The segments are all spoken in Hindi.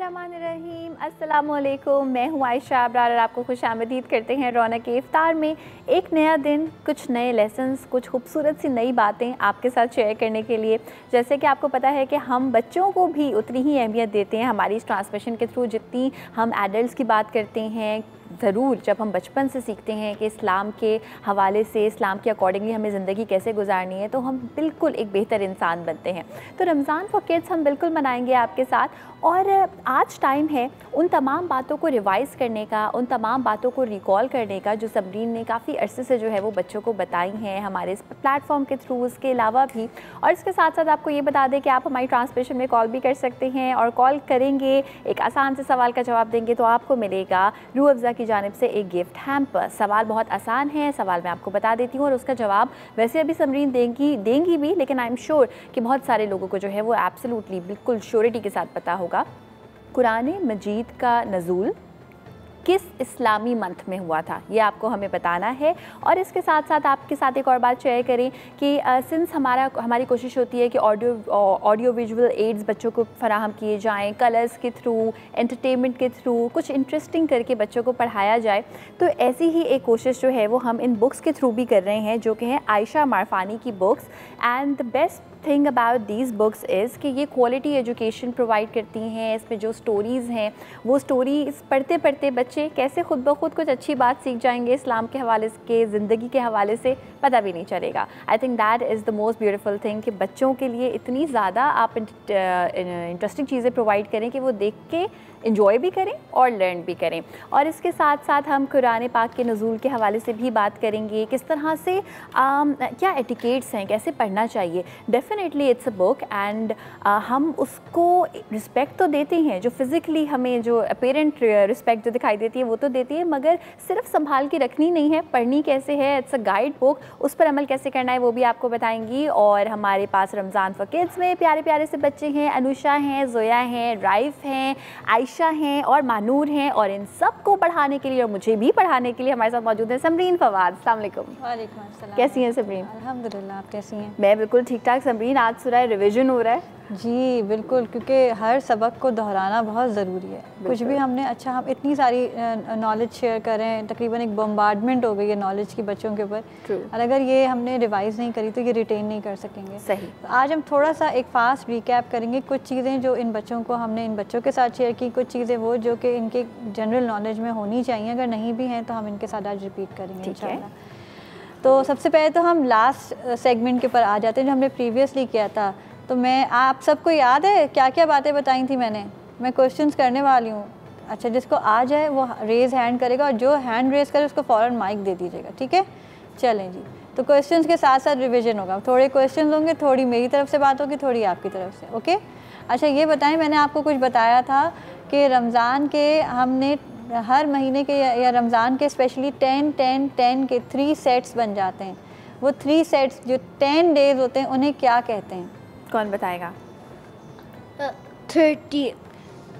बिस्मिल्लाहिर्रहमानिर्रहीम। अस्सलामुअलैकुम। मैं हूँ आयशा अबरार और आपको खुशामदीद करते हैं रौनक इफ्तार में। एक नया दिन, कुछ नए लेसन्स, कुछ खूबसूरत सी नई बातें आपके साथ शेयर करने के लिए। जैसे कि आपको पता है कि हम बच्चों को भी उतनी ही अहमियत देते हैं हमारी इस ट्रांसमिशन के थ्रू जितनी हम एडल्ट्स की बात करते हैं। ज़रूर जब हम बचपन से सीखते हैं कि इस्लाम के हवाले से, इस्लाम के अकॉर्डिंगली हमें ज़िंदगी कैसे गुजारनी है, तो हम बिल्कुल एक बेहतर इंसान बनते हैं। तो रमज़ान फॉर किड्स हम बिल्कुल मनाएंगे आपके साथ, और आज टाइम है उन तमाम बातों को रिवाइज़ करने का, उन तमाम बातों को रिकॉल करने का जो सबरीन ने काफ़ी अरसे से जो है वो बच्चों को बताई हैं हमारे इस प्लेटफॉर्म के थ्रू, उसके अलावा भी। और इसके साथ साथ आपको ये बता दें कि आप हमारी ट्रांसमिशन में कॉल भी कर सकते हैं, और कॉल करेंगे, एक आसान से सवाल का जवाब देंगे तो आपको मिलेगा रूह अफ़ज़ा की जानिब से एक गिफ्ट हैम्पर। सवाल बहुत आसान है, सवाल मैं आपको बता देती हूँ और उसका जवाब वैसे अभी समरीन देंगी भी, लेकिन आई एम श्योर कि बहुत सारे लोगों को जो है वो एब्सोल्युटली बिल्कुल श्योरिटी के साथ पता होगा। कुरान मजीद का नज़ूल किस इस्लामी मंथ में हुआ था, ये आपको हमें बताना है। और इसके साथ साथ आपके साथ एक और बात शेयर करें कि सिंस हमारी कोशिश होती है कि ऑडियो विजुअल एड्स बच्चों को फराहम किए जाएं, कलर्स के थ्रू, एंटरटेनमेंट के थ्रू, कुछ इंटरेस्टिंग करके बच्चों को पढ़ाया जाए, तो ऐसी ही एक कोशिश जो है वो हम इन बुक्स के थ्रू भी कर रहे हैं, जो कि हैं आयशा मारफानी की books. And the best thing about these books is कि ये क्वालिटी एजुकेशन प्रोवाइड करती हैं। इसमें जो स्टोरीज़ हैं वो स्टोरीज़ पढ़ते पढ़ते बच्चे कैसे खुद ब खुद कुछ अच्छी बात सीख जाएंगे इस्लाम के हवाले के, ज़िंदगी के हवाले से, पता भी नहीं चलेगा। I think that is the most beautiful thing कि बच्चों के लिए इतनी ज़्यादा आप इंटरेस्टिंग चीज़ें प्रोवाइड करें कि वो देख के इंजॉय भी करें और लर्न भी करें। और इसके साथ साथ हम कुरान पाक के नज़ूल के हवाले से भी बात करेंगे, किस तरह से क्या एटिकेट्स हैं, कैसे पढ़ना चाहिए। Definitely it's a book and हम उसको रिस्पेक्ट तो देते हैं, जो फिज़िकली हमें जो अपेरेंट रिस्पेक्ट जो दिखाई देती है वो तो देती है, मगर सिर्फ संभाल के रखनी नहीं है, पढ़नी कैसे है, इट्स अ गाइड बुक, उस पर अमल कैसे करना है वो भी आपको बताएंगी। और हमारे पास रमज़ान फॉर किड्स में प्यारे प्यारे से बच्चे हैं, अनुषा हैं, जोया हैं, राइफ हैं, आयशा हैं और मानूर हैं, और इन सब को पढ़ाने के लिए और मुझे भी पढ़ाने के लिए हमारे साथ मौजूद है समरीन फवाद। अस्सलाम वालेकुम। वालेकुम अस्सलाम। कैसी हैं समरीन? अल्हम्दुलिल्लाह, आप कैसी हैं? मैं बिल्कुल ठीक ठाक। समरीन, आज सूरह रिवीजन हो रहा है। जी बिल्कुल, क्योंकि हर सबक को दोहराना बहुत ज़रूरी है। कुछ भी हमने हम इतनी सारी नॉलेज शेयर कर रहे हैं, तकरीबन एक बम्बार्डमेंट हो गई है नॉलेज की बच्चों के ऊपर, और अगर ये हमने रिवाइज़ नहीं करी तो ये रिटेन नहीं कर सकेंगे। सही। तो आज हम थोड़ा सा एक फ़ास्ट रिकैप करेंगे, कुछ चीज़ें जो इन बच्चों को हमने इन बच्चों के साथ शेयर की, कुछ चीज़ें वो जो कि इनके जनरल नॉलेज में होनी चाहिए, अगर नहीं भी हैं तो हम इनके साथ आज रिपीट करेंगे इंशाल्लाह। तो सबसे पहले तो हम लास्ट सेगमेंट के ऊपर आ जाते हैं जो हमने प्रीवियसली किया था। तो मैं, आप सबको याद है क्या क्या बातें बताई थी मैंने? मैं क्वेश्चंस करने वाली हूँ। अच्छा, जिसको आ जाए वो रेज़ हैंड करेगा, और जो हैंड रेज़ करे उसको फ़ौरन माइक दे दीजिएगा, ठीक है? चलें जी। तो क्वेश्चंस के साथ साथ रिविजन होगा, थोड़े क्वेश्चंस होंगे, थोड़ी मेरी तरफ से बात होगी, थोड़ी आपकी तरफ से, ओके? अच्छा, ये बताएं, मैंने आपको कुछ बताया था कि रमज़ान के हमने हर महीने के या रमज़ान के स्पेशली 10-10-10 के 3 सेट्स बन जाते हैं। वो 3 सेट्स जो 10 डेज़ होते हैं उन्हें क्या कहते हैं? कौन बताएगा?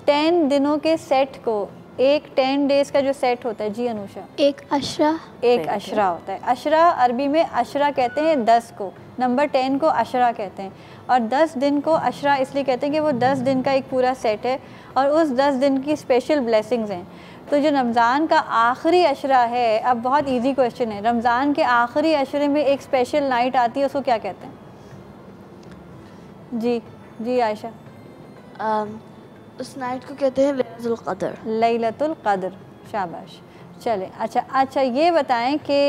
10 दिनों के सेट को, एक 10 डेज़ का जो सेट होता है, जी अनुषा? एक अशरा होता है। अशरा अरबी में अशरा कहते हैं 10 को, नंबर 10 को अशरा कहते हैं, और 10 दिन को अशरा इसलिए कहते हैं कि वो 10 दिन का एक पूरा सेट है और उस 10 दिन की स्पेशल ब्लेसिंग्स हैं। तो जो रमज़ान का आखिरी अशरा है, अब बहुत इजी क्वेश्चन है, रमज़ान के आखिरी अशरे में एक स्पेशल नाइट आती है, उसको क्या कहते हैं? जी आयशा? उस नाइट को कहते हैं लैलतुल क़द्र। लैलतुल क़द्र, शाबाश। चलें, अच्छा ये बताएं कि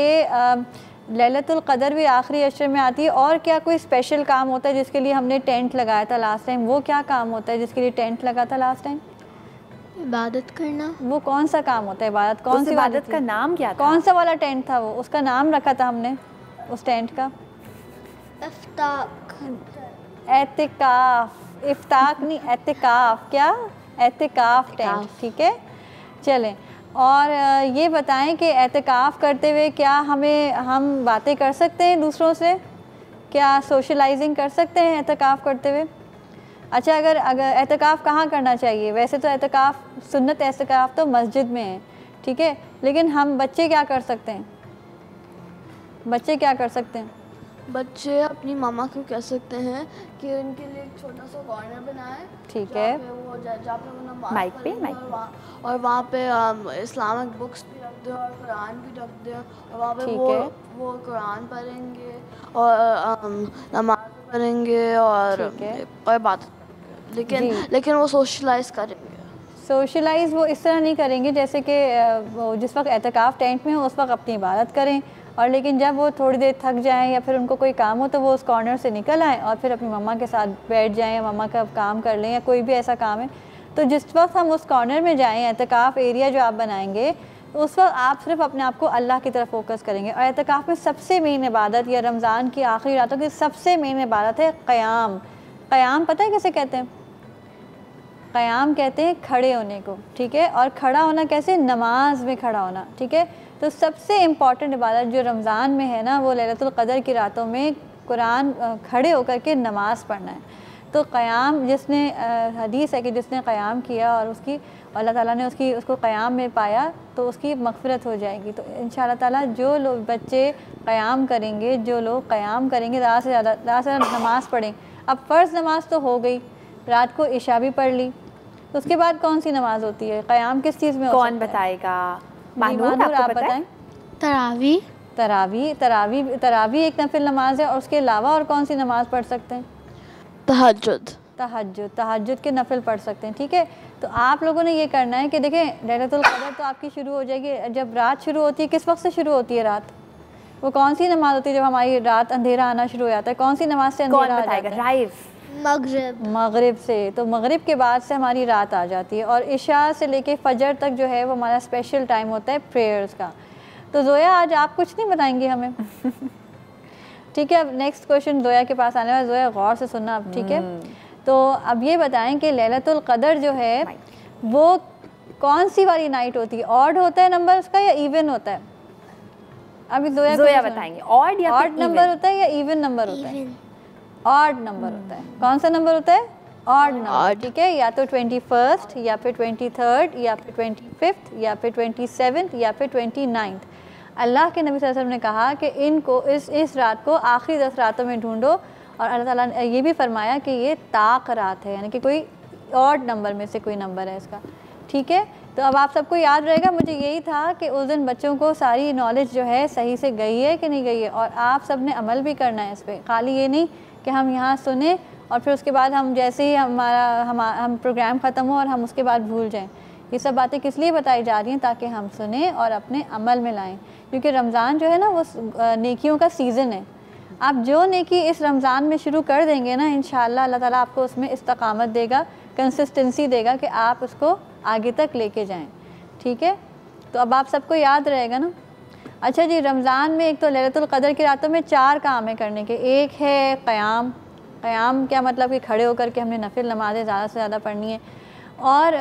लैलतुल क़द्र भी आखिरी अशरे में आती है, और क्या कोई स्पेशल काम होता है जिसके लिए हमने टेंट लगाया था लास्ट टाइम? वो क्या काम होता है जिसके लिए टेंट लगा था लास्ट टाइम? इबादत करना। वो कौन सा काम होता है? इबादत। कौन सी इबादत का नाम क्या था? कौन सा वाला टेंट था वो? उसका नाम रखा था हमने उस टेंट का? एतिकाफ। इफ्ताक नहीं, एतिकाफ। क्या? एतिकाफ टेंट, ठीक है? चलें, और ये बताएं कि एतिकाफ करते हुए क्या हम बातें कर सकते हैं दूसरों से? क्या सोशलाइजिंग कर सकते हैं एतिकाफ करते हुए? अच्छा, अगर एतिकाफ़ कहाँ करना चाहिए? वैसे तो एतिकाफ़, सुन्नत एतिकाफ़ तो मस्जिद में है, ठीक है, लेकिन हम बच्चे क्या कर सकते हैं? बच्चे क्या कर सकते हैं? बच्चे अपनी मामा को कह सकते हैं कि उनके लिए एक छोटा सा कॉर्नर बनाएं, ठीक है, जहाँ पे वो नमाज माइक पे पढ़ेंगे और वहाँ पे इस्लामिक बुक्स भी रख दें और कुरान भी रख दें और वहाँ पे ठीक वो है, वो कुरान पढ़ेंगे और नमाज पढ़ेंगे और ठीक है, बात, लेकिन वो सोशलाइज करेंगे। सोशलाइज वो इस तरह नहीं करेंगे जैसे कि वो जिस वक्त एहतिकाफ टेंट में हो उस वक्त अपनी इबादत करें, और लेकिन जब वो थोड़ी देर थक जाएं या फिर उनको कोई काम हो तो वो उस कॉर्नर से निकल आएँ और फिर अपनी मम्मा के साथ बैठ जाएं या मम्मा का काम कर लें या कोई भी ऐसा काम है। तो जिस वक्त हम उस कॉर्नर में जाएँ, एहतिकाफ एरिया जो आप बनाएंगे, तो उस वक्त आप सिर्फ अपने आप को अल्लाह की तरफ फोकस करेंगे। और एहतिकाफ में सबसे मेन इबादत या रमज़ान की आखिरी रातों की सबसे मेन इबादत है क़याम। क़याम पता है कैसे कहते हैं? क़याम कहते हैं खड़े होने को, ठीक है। और खड़ा होना कैसे? नमाज में खड़ा होना, ठीक है। तो सबसे इम्पॉर्टेंट इबादत जो रमज़ान में है ना, वो लैलतुल क़द्र की रातों में कुरान खड़े होकर के नमाज़ पढ़ना है। तो क़याम जिसने हदीस है कि जिसने क़याम किया और उसकी अल्लाह ताला ने उसको क़याम में पाया तो उसकी मग़फ़िरत हो जाएगी। तो इंशाअल्लाह ताला जो लोग बच्चे क़याम करेंगे, जो लोग क़याम करेंगे, ज़्यादा से ज़्यादा नमाज़ पढ़ें। अब फ़र्ज़ नमाज तो हो गई, रात को इशा भी पढ़ ली, तो उसके बाद कौन सी नमाज होती है? क़याम किस चीज़ में हो कौन सकता बताएगा? मानूर आप बताएं। तरावी। तरावी, तरावी, तरावी एक नफिल नमाज है। और उसके अलावा और कौन सी नमाज़ पढ़ सकते हैं? तहज्जुद। तहज्जुद के नफिल पढ़ सकते हैं, ठीक है। तो आप लोगों ने ये करना है कि देखें, लैलतुल क़द्र तो आपकी शुरू हो जाएगी जब रात शुरू होती है। किस वक्त से शुरू होती है रात? वो कौन सी नमाज होती है जब हमारी रात अंधेरा आना शुरू हो जाता है? कौन सी नमाज से अंधेरा आ जाता है? मगरिब से। तो मगरिब के बाद से हमारी रात आ जाती है और इशा से लेके फजर तक जो है वो हमारा स्पेशल टाइम होता है प्रेयर्स का। तो जोया आज आप कुछ नहीं बताएंगी हमें? ठीक है, अब नेक्स्ट क्वेश्चन जोया के पास आने वाला। जोया गौर से सुनना अब, ठीक है। तो अब ये बताएं कि लैलतुल क़द्र जो है वो कौन सी वाली नाइट होती है? ऑड होता है नंबर उसका या इवन होता है? अभी जोया बताएंगे। ऑड नंबर होता है या इवन नंबर होता है? ऑड नंबर होता है। कौन सा नंबर होता है? ऑड नंबर, ठीक है। या तो 21 या फिर 23 या फिर 25 या फिर 27 या फिर 29। अल्लाह के नबी सल्लल्लाहु अलैहि वसल्लम ने कहा कि इनको इस रात को आखिरी 10 रातों में ढूंढो। और अल्लाह ताला ने ये भी फरमाया कि ये ताक रात है, यानी कि कोई ऑड नंबर में से कोई नंबर है इसका, ठीक है। तो अब आप सबको याद रहेगा, मुझे यही था कि उस दिन बच्चों को सारी नॉलेज जो है सही से गई है कि नहीं गई है, और आप सब ने अमल भी करना है इस पर। खाली ये नहीं कि हम यहाँ सुने और फिर उसके बाद हम जैसे ही हम प्रोग्राम ख़त्म हो और हम उसके बाद भूल जाएं। ये सब बातें किस लिए बताई जा रही हैं? ताकि हम सुने और अपने अमल में लाएं, क्योंकि रमज़ान जो है ना वो नेकियों का सीज़न है। आप जो नेकी इस रमज़ान में शुरू कर देंगे ना, इंशाअल्लाह अल्लाह ताला आपको उसमें इस्तकामत देगा, कंसिस्टेंसी देगा कि आप उसको आगे तक लेके जाएं, ठीक है। तो अब आप सबको याद रहेगा ना। अच्छा जी, रमज़ान में एक तो लैलतुल क़द्र की रातों में 4 काम है करने के। एक है क़याम। क़याम क्या मतलब? कि खड़े होकर के हमने नफिल नमाज़ें ज़्यादा से ज़्यादा पढ़नी है, और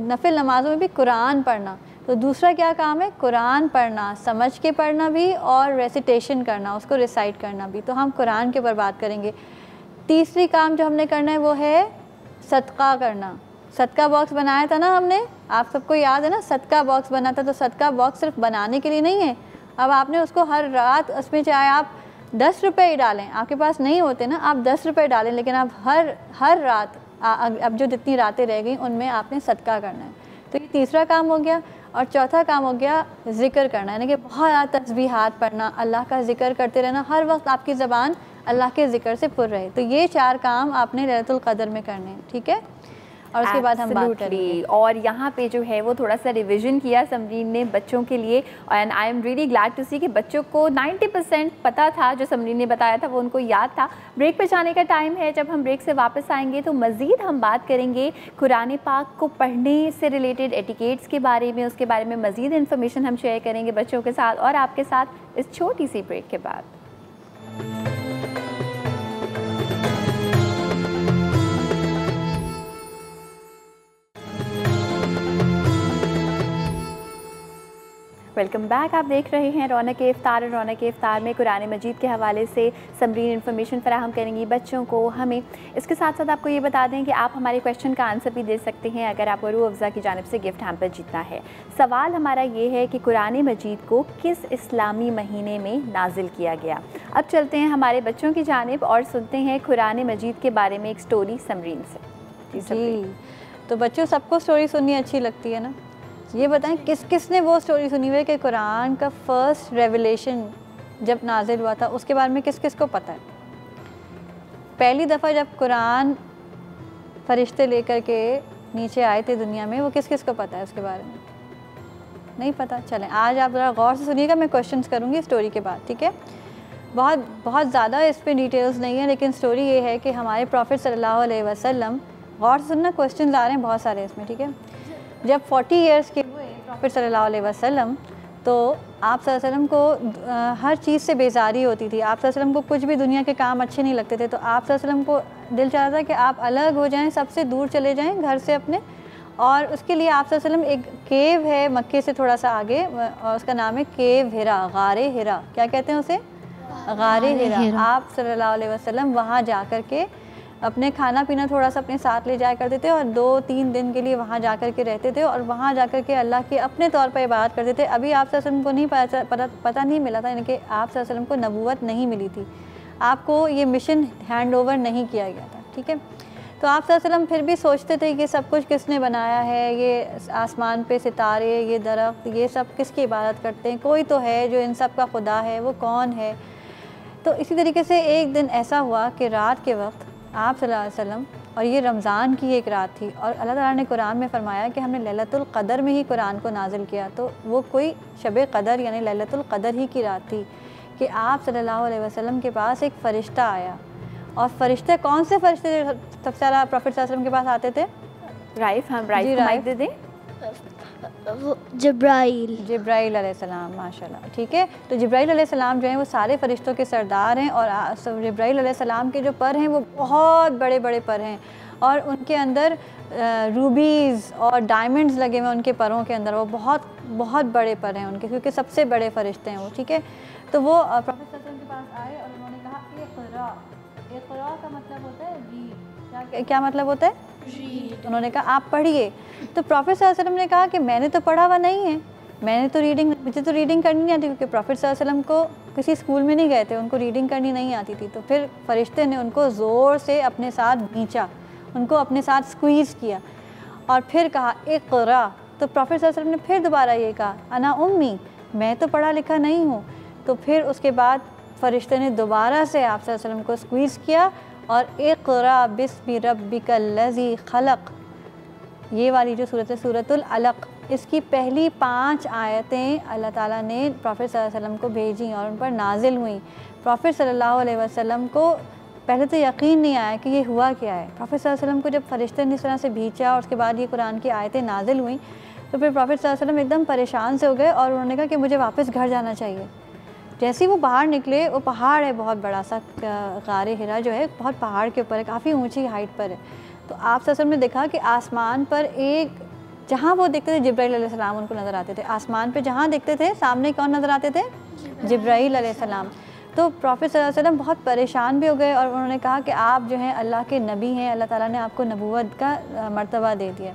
नफिल नमाज़ों में भी कुरान पढ़ना। तो दूसरा क्या काम है? कुरान पढ़ना, समझ के पढ़ना भी, और रेसिटेशन करना, उसको रिसाइट करना भी। तो हम कुरान के ऊपर बात करेंगे। तीसरी काम जो हमने करना है वो है सदका करना। सदका बॉक्स बनाया था ना हमने, आप सबको याद है ना? सदका बॉक्स बना था। तो सदका बॉक्स सिर्फ बनाने के लिए नहीं है, अब आपने उसको हर रात, उसमें चाहे आप 10 रुपये ही डालें, आपके पास नहीं होते ना, आप 10 रुपये डालें, लेकिन आप हर रात अब जो जितनी रातें रह गई उनमें आपने सदका करना है। तो ये तीसरा काम हो गया। और चौथा काम हो गया ज़िक्र करना, यानी कि बहुत ज़्यादा तस्बीहात पढ़ना, अल्लाह का ज़िक्र करते रहना, हर वक्त आपकी ज़बान अल्लाह के ज़िक्र से पुर रहे। तो ये 4 काम आपने लैलतुल क़द्र में करने हैं, ठीक है। और उसके बाद हम बात करेंगे। और यहाँ पे जो है वो थोड़ा सा रिवीजन किया समरीन ने बच्चों के लिए, and I am really glad to see कि बच्चों को 90% पता था, जो समरीन ने बताया था वो उनको याद था। ब्रेक पे जाने का टाइम है। जब हम ब्रेक से वापस आएंगे तो मज़ीद हम बात करेंगे कुरान पाक को पढ़ने से रिलेटेड एटिकेट्स के बारे में, उसके बारे में मज़ीद इन्फॉर्मेशन हम शेयर करेंगे बच्चों के साथ और आपके साथ इस छोटी सी ब्रेक के बाद। Welcome back. आप देख रहे हैं रौनक इफ्तार। रौनक इफ्तार में कुरान मजीद के हवाले से समरीन इन्फॉर्मेशन फराहम करेंगी बच्चों को हमें। इसके साथ साथ आपको ये बता दें कि आप हमारे क्वेश्चन का आंसर भी दे सकते हैं अगर आपको रूह अफ़ज़ा की जानिब से गिफ्ट हैम्पर जीतना है। सवाल हमारा ये है कि कुरान मजीद को किस इस्लामी महीने में नाजिल किया गया। अब चलते हैं हमारे बच्चों की जानिब और सुनते हैं कुरान मजीद के बारे में एक स्टोरी समरीन से। जी, तो बच्चों सबको स्टोरी सुननी अच्छी लगती है ना। ये बताएं किस किस ने वो स्टोरी सुनी हुई है कि कुरान का फर्स्ट रेवलेशन जब नाजिल हुआ था उसके बारे में किस किस को पता है। पहली दफ़ा जब कुरान फरिश्ते लेकर के नीचे आए थे दुनिया में, वो किस किस को पता है उसके बारे में? नहीं पता? चलें आज आप ज़रा गौर से सुनिएगा, मैं क्वेश्चंस करूँगी स्टोरी के बाद, ठीक है। बहुत ज़्यादा इस पर डिटेल्स नहीं है, लेकिन स्टोरी ये है कि हमारे प्रॉफिट सल्लल्लाहु अलैहि वसल्लम, गौर से सुनना, क्वेश्चन आ रहे हैं बहुत सारे इसमें, ठीक है। जब 40 इयर्स के हुए प्रॉफिट सल्लल्लाहु अलैहि वसल्लम, तो आप सल्लल्लाहु अलैहि वसल्लम को हर चीज़ से बेजारी होती थी। आप सल्लल्लाहु अलैहि वसल्लम को कुछ भी दुनिया के काम अच्छे नहीं लगते थे, तो आप सल्लल्लाहु अलैहि वसल्लम को दिल चाहता था कि आप अलग हो जाएं, सबसे दूर चले जाएं घर से अपने। और उसके लिए आप सल्लल्लाहु अलैहि वसल्लम, एक केव है मक्के से थोड़ा सा आगे, और उसका नाम है केव हिरा, गारे हिरा। क्या कहते हैं उसे? गारे हिरा। आप सल्लल्लाहु अलैहि वसल्लम वहाँ जा कर के अपने खाना पीना थोड़ा सा अपने साथ ले जाया करते थे और 2-3 दिन के लिए वहाँ जा कर के रहते थे और वहाँ जा कर के अल्लाह की अपने तौर पर इबादत करते थे। अभी आप सल्लल्लाहु अलैहि वसल्लम को नहीं पता नहीं मिला था, यानी कि आप सल्लल्लाहु अलैहि वसल्लम को नबूवत नहीं मिली थी, आपको ये मिशन हैंड ओवर नहीं किया गया था, ठीक है। तो आप सल्लल्लाहु अलैहि वसल्लम फिर भी सोचते थे कि सब कुछ किसने बनाया है, ये आसमान पे सितारे, ये दरख्त, ये सब किसकी इबादत करते हैं, कोई तो है जो इन सब का खुदा है, वो कौन है। तो इसी तरीके से एक दिन ऐसा हुआ कि रात के वक्त आप सल्लल्लाहु अलैहि वसल्लम, और ये रमज़ान की एक रात थी, और अल्लाह ताला ने कुरान में फ़रमाया कि हमने लैलतुल क़दर में ही कुरान को नाजिल किया। तो वो कोई शब क़दर यानी लैलतुल क़दर ही की रात थी कि आप सल्लल्लाहु अलैहि वसल्लम के पास एक फ़रिश्ता आया। और फ़रिश्ते कौन से फ़रिश्ते सबसे ज़्यादा प्रॉफिट सल्लल्लाहु अलैहि वसल्लम के पास आते थे? राइफ, हम राइफ को माइक दे दें। जिब्राइल अलैहिस्सलाम, माशाल्लाह, ठीक है। तो जिब्राइल अलैहिस्सलाम जो हैं वो सारे फ़रिश्तों के सरदार हैं, और जिब्राइल अलैहिस्सलाम के जो पर हैं वो बहुत बड़े बड़े पर हैं, और उनके अंदर रूबीज़ और डायमंड्स लगे हुए हैं उनके परों के अंदर। वो बहुत बहुत बड़े पर हैं उनके, क्योंकि सबसे बड़े फ़रिश्ते हैं वो, ठीक है। तो वो प्रॉफिट सल्लल्लाहु अलैहि वसल्लम के पास आए और उन्होंने कहा इक़रा। इक़रा का मतलब होता है रीड। क्या मतलब होता है? रीड। उन्होंने कहा आप पढ़िए। तो प्रॉफिट सल्लल्लाहु अलैहि वसल्लम ने कहा कि मैंने तो पढ़ा हुआ नहीं है, मुझे तो रीडिंग करनी नहीं आती, क्योंकि प्रॉफिट सल्लल्लाहु अलैहि वसल्लम को किसी स्कूल में नहीं गए थे, उनको रीडिंग करनी नहीं आती थी। तो फिर फ़रिश्ते ने उनको ज़ोर से अपने साथ खींचा, उनको अपने साथ स्क्वीज़ किया और फिर कहा इक़रा। तो प्रॉफिट सल्लल्लाहु अलैहि वसल्लम ने फिर दोबारा ये कहा अना उम्मी, मैं तो पढ़ा लिखा नहीं हूँ। तो फिर उसके बाद फ़रिश्ते ने दोबारा से आप सल्लल्लाहु अलैहि वसल्लम को स्क्वीज़ किया और इक़रा बिस्मि रब्बिकल्लज़ी खलक़, ये वाली जो सूरत है सूरतुल अलक़, इसकी पहली 5 आयतें अल्लाह ताला ने प्रॉफिट सल्लल्लाहु अलैहि वसल्लम को भेजी और उन पर नाजिल हुई। प्रॉफिट सल्लल्लाहु अलैहि वसल्लम को पहले तो यकीन नहीं आया कि ये हुआ क्या है। प्रॉफिट सल्लल्लाहु अलैहि वसल्लम को जब फ़रिश्ते ने इस तरह से भेजा और उसके बाद ये कुरान की आयतें नाजिल हुई, तो फिर प्रॉफिट सल्लल्लाहु अलैहि वसल्लम एकदम परेशान से हो गए और उन्होंने कहा कि मुझे वापस घर जाना चाहिए। जैसे ही वो बाहर निकले, वो पहाड़ है बहुत बड़ा सा, गारे हिरा जो है बहुत पहाड़ के ऊपर है, काफ़ी ऊँची हाइट पर है। तो आप सल्लल्लाहु अलैहि वसल्लम ने देखा कि आसमान पर एक, जहाँ वो देखते थे जिब्राइल अलैहिस्सलाम उनको नज़र आते थे, आसमान पे जहाँ देखते थे सामने कौन नज़र आते थे? जिब्राइल अलैहिस्सलाम। तो प्रॉफिट सल्लल्लाहु अलैहि वसल्लम बहुत परेशान भी हो गए और उन्होंने कहा कि आप जो हैं अल्लाह के नबी हैं, अल्लाह ताला ने आपको नबूवत का मर्तबा दे दिया।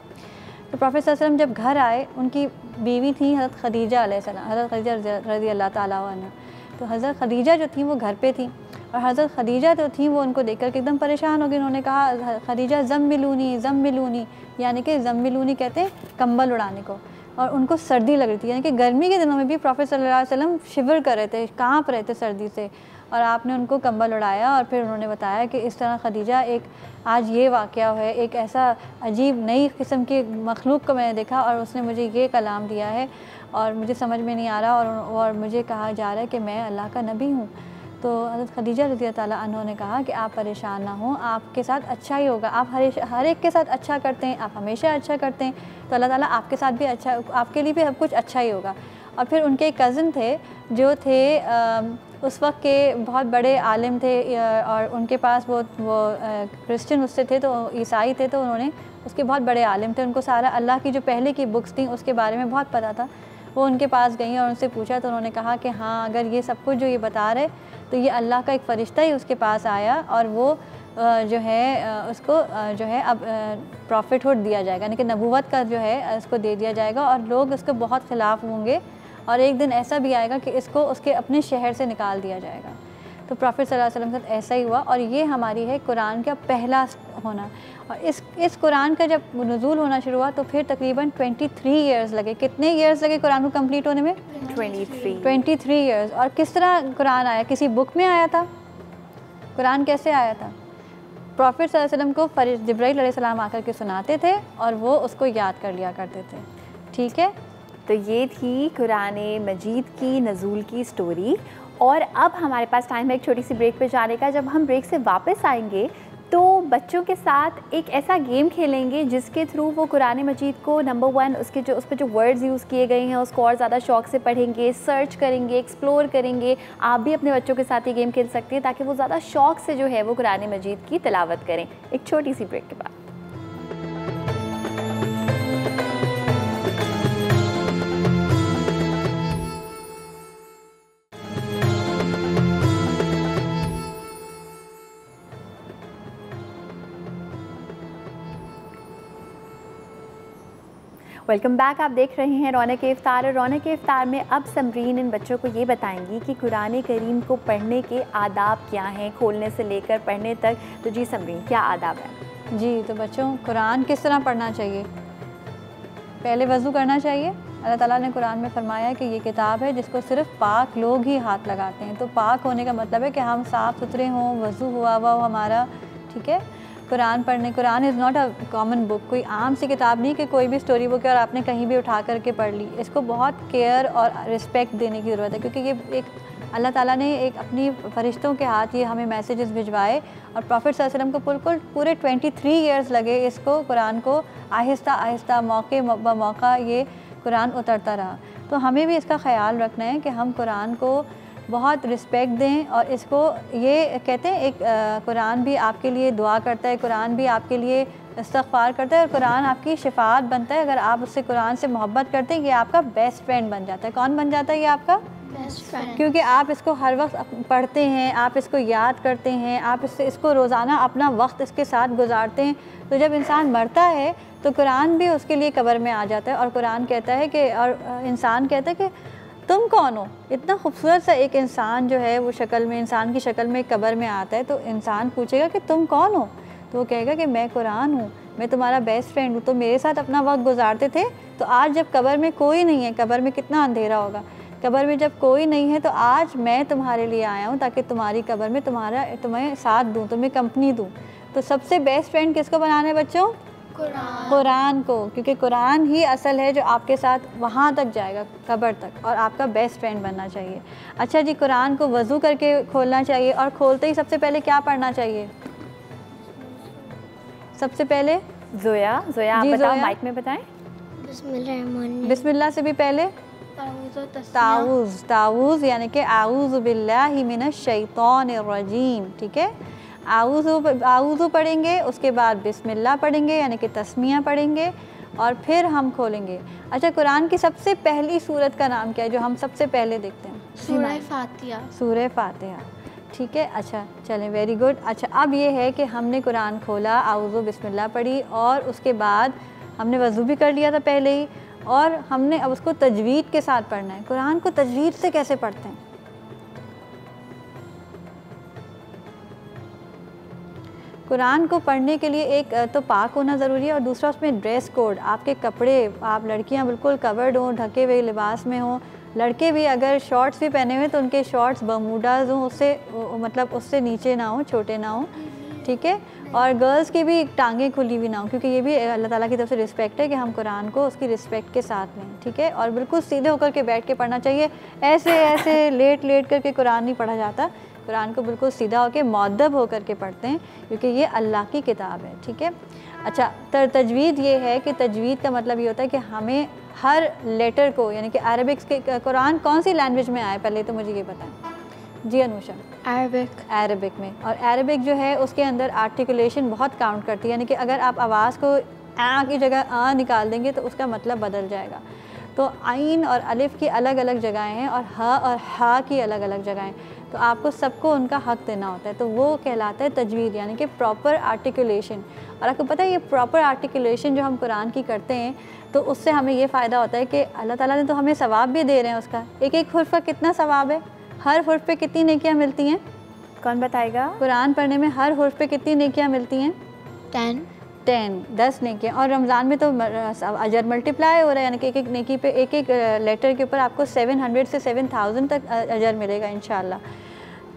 तो प्रॉफिट सल्लल्लाहु अलैहि वसल्लम जब घर आए, उनकी बीवी थी हज़रत खदीजा अलैहिस्सलाम, हज़रत खदीजा रज़ी अल्लाह ताला अन्हा। तो हज़रत खदीजा जो थी वो घर पे थी, और हज़रत खदीजा जो थी वो उनको देख कर के एकदम परेशान हो गई। उन्होंने कहा खदीजा ज़म्मिलूनी, यानी कि ज़म्मिलूनी कहते हैं कंबल उड़ाने को, और उनको सर्दी लग रही थी, यानी कि गर्मी के दिनों में भी प्रॉफिट सल्लल्लाहु अलैहि वसल्लम शिवर कर रहे थे, काँप रहे थे सर्दी से, और आपने उनको कंबल उड़ाया। और फिर उन्होंने बताया कि इस तरह खदीजा एक आज ये वाक़या है, एक ऐसा अजीब नई किस्म की मखलूक को मैंने देखा और उसने मुझे ये कलाम दिया है और मुझे समझ में नहीं आ रहा, और मुझे कहा जा रहा है कि मैं अल्लाह का नबी हूँ। तो हज़रत खदीजा रज़ी अल्लाह ताला अन्हा ने कहा कि आप परेशान ना हों, आपके साथ अच्छा ही होगा, आप हर एक के साथ अच्छा करते हैं, आप हमेशा अच्छा करते हैं, तो अल्लाह ताला आपके साथ भी अच्छा, आपके लिए भी सब कुछ अच्छा ही होगा। और फिर उनके एक कज़न थे जो थे उस वक्त के बहुत बड़े आलिम थे, और उनके पास वो क्रिश्चियन उससे थे, तो ईसाई थे, तो उन्होंने उसके बहुत बड़े आलिम थे, उनको सारा अल्लाह की जो पहले की बुक्स थी उसके बारे में बहुत पता था। वो उनके पास गई और उनसे पूछा तो उन्होंने कहा कि हाँ, अगर ये सब कुछ जो ये बता रहे तो ये अल्लाह का एक फ़रिश्ता ही उसके पास आया और वो जो है उसको जो है अब प्रॉफिटहुड दिया जाएगा, यानी कि नबूवत का जो है उसको दे दिया जाएगा और लोग उसके बहुत ख़िलाफ़ होंगे और एक दिन ऐसा भी आएगा कि इसको उसके अपने शहर से निकाल दिया जाएगा। तो प्रॉफिट सल्लल्लाहु अलैहि वसल्लम के साथ ऐसा ही हुआ और ये हमारी है कुरान का पहला होना। और इस कुरान का जब नुज़ूल होना शुरू हुआ तो फिर तकरीबन 23 ईयर्स लगे। कितने ईयर्स लगे कुरान को कंप्लीट होने में? 23 ईयर्स। और किस तरह कुरान आया? किसी बुक में आया था? कुरान कैसे आया था? प्रॉफिट सल्लल्लाहु अलैहि वसल्लम को जिब्राइल अलैहिस्सलाम आकर के सुनाते थे और वो उसको याद कर लिया करते थे। ठीक है, तो ये थी कुरान मजीद की नज़ूल की स्टोरी। और अब हमारे पास टाइम है एक छोटी सी ब्रेक पे जाने का। जब हम ब्रेक से वापस आएंगे तो बच्चों के साथ एक ऐसा गेम खेलेंगे जिसके थ्रू वो कुरान मजीद को नंबर 1 उसके जो उस पर जो वर्ड्स यूज़ किए गए हैं उसको और ज़्यादा शौक़ से पढ़ेंगे, सर्च करेंगे, एक्सप्लोर करेंगे। आप भी अपने बच्चों के साथ ये गेम खेल सकते हैं ताकि वो ज़्यादा शौक़ से जो है वो कुरान मजीद की तिलावत करें। एक छोटी सी ब्रेक के बाद। Welcome back. आप देख रहे हैं रौनक इफ्तार। और रौनक इफ्तार में अब समरीन इन बच्चों को ये बताएंगी कि कुरान करीम को पढ़ने के आदाब क्या हैं, खोलने से लेकर पढ़ने तक। तो जी समरीन, क्या आदाब है? जी, तो बच्चों कुरान किस तरह पढ़ना चाहिए? पहले वज़ू करना चाहिए। अल्लाह ताला ने कुरान में फरमाया कि ये किताब है जिसको सिर्फ़ पाक लोग ही हाथ लगाते हैं। तो पाक होने का मतलब है कि हम साफ़ सुथरे हों, वज़ू हुआ हुआ हो हमारा। ठीक है, Quran is not a common book. कोई आम सी किताब नहीं कि कोई भी स्टोरी बुक है और आपने कहीं भी उठा करके पढ़ ली। इसको बहुत केयर और रिस्पेक्ट देने की ज़रूरत है क्योंकि ये एक अल्लाह ताला ने एक अपनी फ़रिश्तों के हाथ ये हमें मैसेजेस भिजवाए और प्रॉफिट सल्लल्लाहु अलैहि वसल्लम को बिल्कुल पूरे 23 ईयर्स लगे इसको कुरान को आहिस्ता आहिस्ता मौके ब मौका ये कुरान उतरता रहा। तो हमें भी इसका ख़याल रखना है कि हम कुरान को बहुत रिस्पेक्ट दें और इसको ये कहते हैं एक कुरान भी आपके लिए दुआ करता है, कुरान भी आपके लिए इस्तग़फ़ार करता है और कुरान आपकी शिफ़ाअत बनता है। अगर आप उससे कुरान से मोहब्बत करते हैं ये आपका बेस्ट फ्रेंड बन जाता है। कौन बन जाता है ये आपका बेस्ट फ्रेंड? क्योंकि आप इसको हर वक्त पढ़ते हैं, आप इसको याद करते हैं, आप इसको रोज़ाना अपना वक्त इसके साथ गुजारते हैं। तो जब इंसान मरता है तो कुरान भी उसके लिए कब्र में आ जाता है और कुरान कहता है कि और इंसान कहता है कि तुम कौन हो? इतना खूबसूरत सा एक इंसान जो है वो शक्ल में, इंसान की शक्ल में कब्र में आता है तो इंसान पूछेगा कि तुम कौन हो? तो वो कहेगा कि मैं कुरान हूँ, मैं तुम्हारा बेस्ट फ्रेंड हूँ, तो मेरे साथ अपना वक्त गुजारते थे। तो आज जब कब्र में कोई नहीं है, कब्र में कितना अंधेरा होगा, कब्र में जब कोई नहीं है तो आज मैं तुम्हारे लिए आया हूँ ताकि तुम्हारी कब्र में तुम्हें साथ दूँ, तुम्हें कंपनी दूँ। तो सबसे बेस्ट फ्रेंड किसको बनाना है बच्चों? कुरान को, क्योंकि कुरान ही असल है जो आपके साथ वहाँ तक जाएगा, कब्र तक, और आपका बेस्ट फ्रेंड बनना चाहिए। अच्छा जी, कुरान को वज़ू करके खोलना चाहिए और खोलते ही सबसे पहले क्या पढ़ना चाहिए? सबसे पहले जोया आप बताओ, माइक में बताएं। बिस्मिल्लाह से भी पहले ताऊज़ यानी कि आऊज़ु बिल्लाहि मिनश शैतानिर रजीम। ठीक है, आऊज़ु पढ़ेंगे, उसके बाद बिस्मिल्लाह पढ़ेंगे यानी कि तस्मिया पढ़ेंगे और फिर हम खोलेंगे। अच्छा, कुरान की सबसे पहली सूरत का नाम क्या है जो हम सबसे पहले देखते हैं? सूरह फातिहा। ठीक है, अच्छा चलें, वेरी गुड। अच्छा, अब ये है कि हमने कुरान खोला, आऊज़ु बिस्मिल्लाह पढ़ी और उसके बाद हमने वज़ू भी कर लिया था पहले ही और हमने अब उसको तजवीद के साथ पढ़ना है। कुरान को तजवीद से कैसे पढ़ते हैं? कुरान को पढ़ने के लिए एक तो पाक होना ज़रूरी है और दूसरा उसमें ड्रेस कोड, आपके कपड़े, आप लड़कियां बिल्कुल कवर्ड हों, ढके हुए लिबास में हों, लड़के भी अगर शॉर्ट्स भी पहने हुए तो उनके शॉर्ट्स बर्मूडाज हों, उससे मतलब उससे नीचे ना हो, छोटे ना हो। ठीक है, और गर्ल्स की भी टांगें खुली हुई ना हो, क्योंकि ये भी अल्लाह ताला की तरफ से रिस्पेक्ट है कि हम कुरान को उसकी रिस्पेक्ट के साथ लें। ठीक है, और बिल्कुल सीधे होकर के बैठ के पढ़ना चाहिए, ऐसे लेट करके कुरान नहीं पढ़ा जाता। कुरान को बिल्कुल सीधा होकर मुअद्दब होकर के पढ़ते हैं क्योंकि ये अल्लाह की किताब है। ठीक है, अच्छा, तजवीद ये है कि तजवीद का मतलब ये होता है कि हमें हर लेटर को, यानी कि अरबिक्स के कुरान कौन सी लैंग्वेज में आए पहले तो मुझे ये बताएं। जी अनुषा? अरबिक में। और अरबिक जो है उसके अंदर आर्टिकुलेशन बहुत काउंट करती है, यानी कि अगर आप आवाज़ को आ की जगह आ निकाल देंगे तो उसका मतलब बदल जाएगा। तो आइन और अलिफ की अलग अलग जगहें हैं और हा की अलग अलग जगहें, तो आपको सबको उनका हक देना होता है। तो वो कहलाता है तजवीद, यानी कि प्रॉपर आर्टिकुलेशन। और आपको पता है ये प्रॉपर आर्टिकुलेशन जो हम कुरान की करते हैं तो उससे हमें ये फ़ायदा होता है कि अल्लाह ताला ने तो हमें सवाब भी दे रहे हैं उसका। एक एक हुर्फ का कितना सवाब है, हर हुर्फ पे कितनी नेकियां मिलती हैं, कौन बताएगा? कुरान पढ़ने में हर हुर्फ पे कितनी नेकियां मिलती हैं? 10 नेकियां। और रमज़ान में तो अजर मल्टीप्लाई हो रहा है, यानी कि एक एक नेकी पे एक एक लेटर के ऊपर आपको 700 से 7000 तक अजर मिलेगा इंशाल्लाह।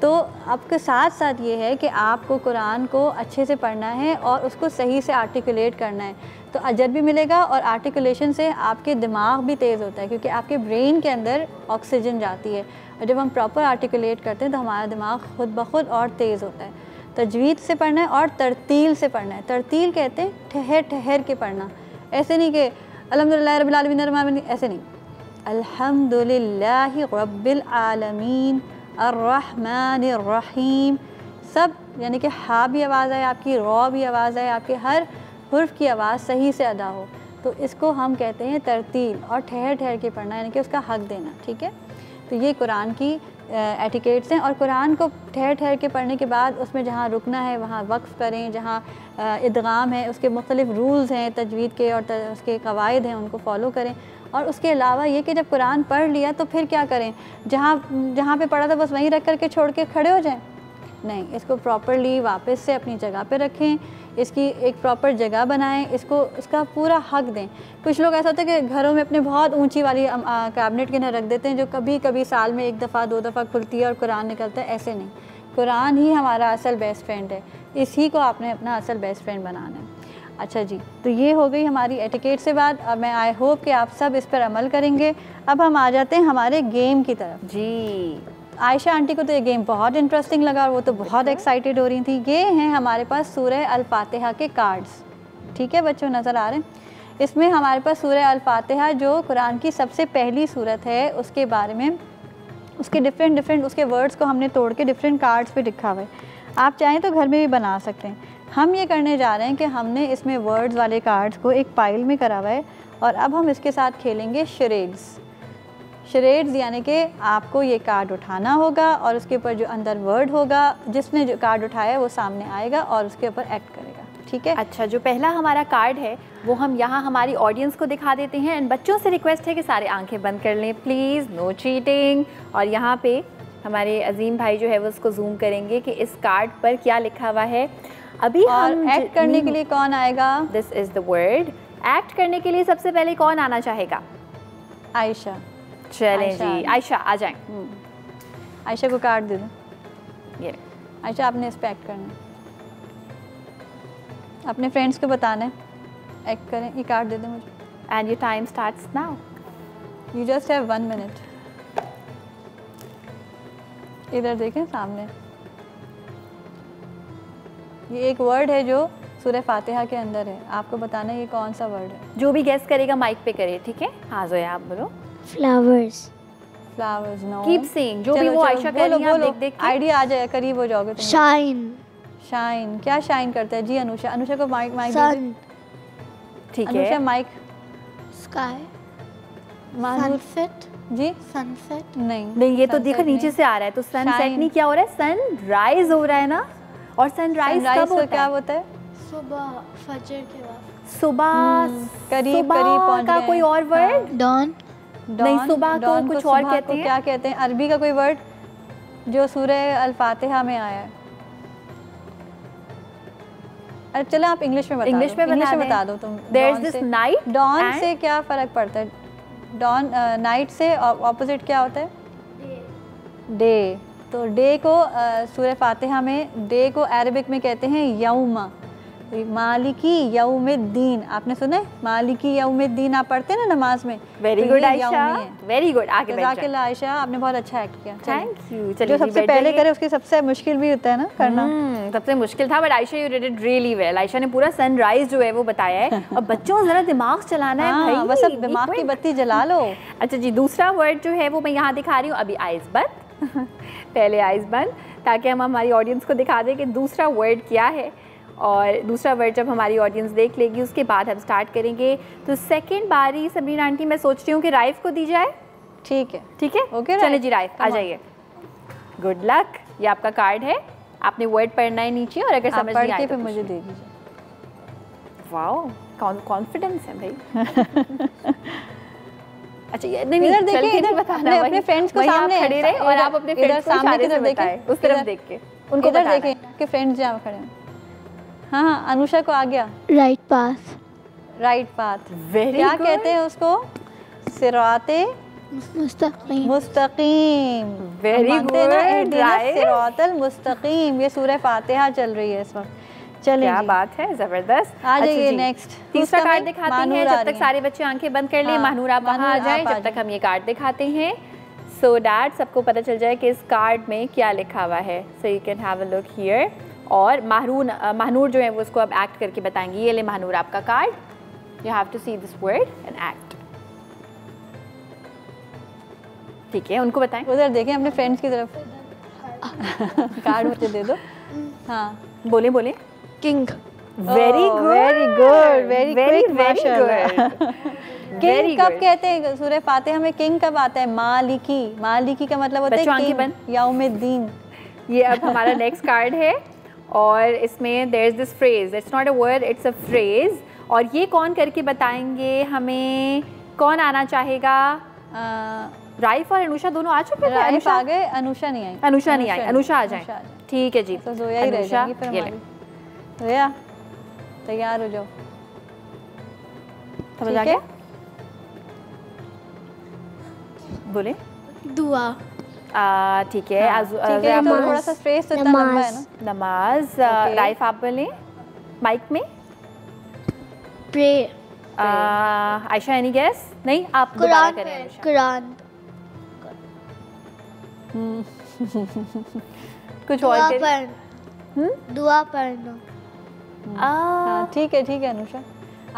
तो आपके साथ साथ ये है कि आपको कुरान को अच्छे से पढ़ना है और उसको सही से आर्टिकुलेट करना है, तो अजर भी मिलेगा और आर्टिकुलेशन से आपके दिमाग भी तेज़ होता है, क्योंकि आपके ब्रेन के अंदर ऑक्सीजन जाती है और जब हम प्रॉपर आर्टिकुलेट करते हैं तो हमारा दिमाग खुद ब खुद और तेज़ होता है। तजवीद से पढ़ना है और तरतील से पढ़ना है। तरतील कहते हैं ठहर ठहर के पढ़ना, ऐसे नहीं कि अल्हम्दुलिल्लाह रब्बिल आलमीन, ऐसे नहीं, अल्हम्दुलिल्लाहि रब्बिल आलमीन अर्रहमानिर रहीम, सब यानी कि हा भी आवाज़ आए आपकी, रॉ भी आवाज़ आए आपके, हर हुर्फ की आवाज़ सही से अदा हो, तो इसको हम कहते हैं तरतील। और ठहर ठहर के पढ़ना यानी कि उसका हक देना, ठीक है। तो ये कुरान की एटिकेट्स हैं। और कुरान को ठहर ठहर के पढ़ने के बाद उसमें जहाँ रुकना है वहाँ वक्फ़ करें, जहाँ इदगाम है उसके मुख्तलिफ रूल्स हैं तजवीद के और उसके कवायद हैं, उनको फॉलो करें। और उसके अलावा ये कि जब कुरान पढ़ लिया तो फिर क्या करें, जहाँ पे पढ़ा था बस वहीं रख करके छोड़ के खड़े हो जाएं? नहीं, इसको प्रॉपरली वापस से अपनी जगह पे रखें, इसकी एक प्रॉपर जगह बनाएं, इसको उसका पूरा हक दें। कुछ लोग ऐसा होता है कि घरों में अपने बहुत ऊंची वाली कैबिनेट के अंदर रख देते हैं, जो कभी कभी साल में 1 दफ़ा 2 दफ़ा खुलती है और कुरान निकलता है, ऐसे नहीं। कुरान ही हमारा असल बेस्ट फ्रेंड है, इसी को आपने अपना असल बेस्ट फ्रेंड बनाना है। अच्छा जी, तो ये हो गई हमारी एटिकेट से बात। अब मैं आई होप कि आप सब इस पर अमल करेंगे। अब हम आ जाते हैं हमारे गेम की तरफ। जी, आयशा आंटी को तो ये गेम बहुत इंटरेस्टिंग लगा और वो तो बहुत एक्साइटेड हो रही थी। ये हैं हमारे पास सूरह अल-फातिहा के कार्ड्स, ठीक है बच्चों, नज़र आ रहे हैं? इसमें हमारे पास सूरह अल-फातिहा जो कुरान की सबसे पहली सूरत है, उसके बारे में, उसके डिफरेंट उसके वर्ड्स को हमने तोड़ के डिफरेंट कार्ड्स पे लिखा हुआ है। आप चाहें तो घर में भी बना सकते हैं। हम ये करने जा रहे हैं कि हमने इसमें वर्ड्स वाले कार्ड्स को एक पाइल में करा हुआ है और अब हम इसके साथ खेलेंगे शरेड्स। शरेड्स यानी कि आपको ये कार्ड उठाना होगा और उसके ऊपर जो अंदर वर्ड होगा, जिसने जो कार्ड उठाया है वो सामने आएगा और उसके ऊपर एक्ट करेगा, ठीक है। अच्छा, जो पहला हमारा कार्ड है वो हम यहाँ हमारी ऑडियंस को दिखा देते हैं। एंड बच्चों से रिक्वेस्ट है कि सारे आंखें बंद कर लें प्लीज़, नो चीटिंग। और यहाँ पे हमारे अजीम भाई जो है वो उसको जूम करेंगे कि इस कार्ड पर क्या लिखा हुआ है। अभी हम एक्ट करने के लिए कौन आएगा? This is the word. Act करने के लिए सबसे पहले कौन आना चाहेगा? आयशा। चलें जी, आयशा आ जाएं। आयशा को कार्ड दे दो। ये आयशा, आपने इस पे एक्ट करना है, अपने फ्रेंड्स को बताना है, एक्ट करें। ये कार्ड दे दो मुझे। And your time starts now. You just have 1 minute. इधर देखें सामने, ये एक वर्ड है जो सूरह फातिहा के अंदर है, आपको बताना है ये कौन सा वर्ड है। जो भी गेस करेगा माइक पे करे, ठीक है? हाँ जोया आप बोलो। Flowers. Flowers, no. Keep saying, जो भी वो आयशा कह रही है, आप देख के आइडिया आ जाए, करीब हो जाओगे तुम। शाइन। शाइन, क्या शाइन करता है जी? अनुषा को माइक सन। ठीक है। अनुषा माइक। स्काई। सनसेट जी? सनसेट नहीं, ये तो देखो नीचे से आ रहा है, तो सनसेट नहीं, क्या हो रहा है? सनराइज हो रहा है ना। और सनराइज कब होता है? क्या होता है? सुबह, फजर के वक्त। सुबह, करीब पहुंच का गए। कोई और वर्ड? डॉन। नहीं, सुबह को कुछ और कहते हैं। क्या कहते हैं? अरबी का कोई वर्ड जो सूरह अल-फातिहा में आया है। अरे चलो आप इंग्लिश में बता दो तुम। There is this night. Dawn से क्या फ़र्क पड़ता है? डॉन, नाइट से ऑपोजिट क्या होता है? डे। तो डे को सूरह फातिहा में डे को अरबिक में कहते हैं यौमा, मालिकी यौमिद्दीन। आपने सुना है मालिकी यौमिद्दीन? आप पढ़ते हैं ना नमाज में। Very good Ayesha, very good. आगे बढ़ जाओ। आयशा, आपने बहुत अच्छा एक्ट किया, थैंक यू। जो सबसे पहले करे उसकी सबसे मुश्किल भी होता है ना करना। सबसे मुश्किल था, but Ayesha you did it really well. Ayesha ने पूरा सनराइज जो है वो बताया है। और बच्चों जरा दिमाग चलाना है भाई, बस अब दिमाग की बत्ती जला लो। अच्छा जी, दूसरा वर्ड जो है वो मैं यहाँ दिखा रही हूँ। अभी आइज बंद पहले आइज बंद, ताकि हम हमारी ऑडियंस को दिखा दें कि दूसरा वर्ड क्या है। और दूसरा वर्ड जब हमारी ऑडियंस देख लेगी उसके बाद हम स्टार्ट करेंगे। तो सेकंड बारी सबरीना आंटी मैं सोच रही हूँ कि राइफ को दी जाए। ठीक है, ठीक है, ओके। चले जी राइफ आ जाइए। गुड लक, ये आपका कार्ड है, आपने वर्ड पढ़ना है नीचे और अगर समझ नहीं आए तो मुझे दे दीजिए। वाओ, कॉन्फिडेंस है भाई। अच्छा ये नहीं इधर देखिए, इधर बताना, अपने फ्रेंड्स को सामने खड़े रहे और आप अपने फ्रेंड्स को सामने की तरफ देखिए, उस तरफ देख के उनको इधर बताना देखिए कि फ्रेंड्स जहाँ खड़े हैं। हाँ हाँ, अनुषा को आ गया। Right path. Right path, very क्या कहते हैं उसको? सिराते मुस्तकीम। मुस्तकीम। वेरी गुड, सिरातल मुस्तकीम। ये सूरह फातिहा चल रही है इस वक्त। चलिए, क्या बात है, जबरदस्त। आ जाइए नेक्स्ट। तीसरा कार्ड दिखाते हैं। जब तक सारे बच्चे आंखें बंद कर ले, महानूर आप वहाँ आ जाए, जब तक हम ये कार्ड दिखाते हैं सो दैट सबको पता चल जाए कि इस कार्ड में क्या लिखा हुआ है। So you can have a look here. और महानूर जो है वो उसको अब एक्ट करके बताएंगी। ये ले महानूर आपका card, you have to see this word and act. ठीक है, उनको बताएं। उधर देखें अपने फ्रेंड्स की तरफ। कार्ड मुझे दे दो। हाँ, बोले बोले। King. Very good, very good, very very good. King कब कहते हैं सूरह फातिहा में? किंग कब आता है? मालिकी। मालिकी का मतलब होता है किंग, यौमुद्दीन। ये अब हमारा नेक्स्ट कार्ड है और इसमें there is this phrase, it's not a word, it's a phrase. और ये कौन करके बताएंगे हमें? कौन आना चाहेगा? राइफ और अनुषा दोनों आ चुके थे। राइफ आ गए, अनुषा नहीं आई। अनुषा नहीं आई, अनुषा आ जाए। ठीक है जी, तो जोया ही रह जाएगी फिर हमारी। जोया तैयार हो जाओ। समझ आ गया? बोले दुआ। ठीक है, थोड़ा सा स्पेस तो इतना लंबा है ना। नमाज। राइफ आप बोले माइक में। प्रे। Ayesha any guess? नहीं, आप दोबारा करें। कुरान। कुछ और दुआ पढ़ना। ठीक है अनुषा।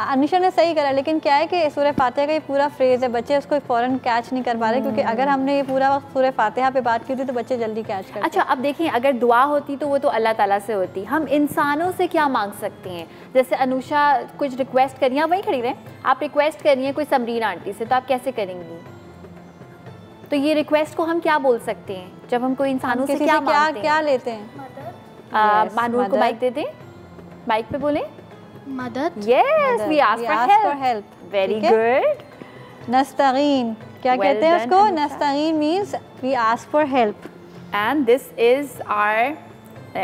अनुषा ने सही करा, लेकिन क्या है कि सूरह फातिहा का ये पूरा फ्रेज है, बच्चे उसको फ़ौरन कैच नहीं कर पा रहे, क्योंकि अगर हमने ये पूरा वक्त सूरह फातिहा पे बात की थी तो बच्चे जल्दी कैच करते। अच्छा, अब देखिए, अगर दुआ होती तो वो तो अल्लाह ताला से होती, हम इंसानों से क्या मांग सकते हैं? जैसे अनुषा कुछ रिक्वेस्ट करिए, आप वहीं खड़ी रहें, आप रिक्वेस्ट करिए कोई समरीन आंटी से, तो आप कैसे करेंगी? तो ये रिक्वेस्ट को हम क्या बोल सकते हैं जब हम कोई इंसानों से क्या मांगते हैं? क्या लेते हैं? महानूर को माइक दे दें, माइक पे बोलें। मदद। Yes, we ask for help. Very good. नस्तगीन, क्या कहते हैं उसको? नस्तगीन means we ask for help. And this is our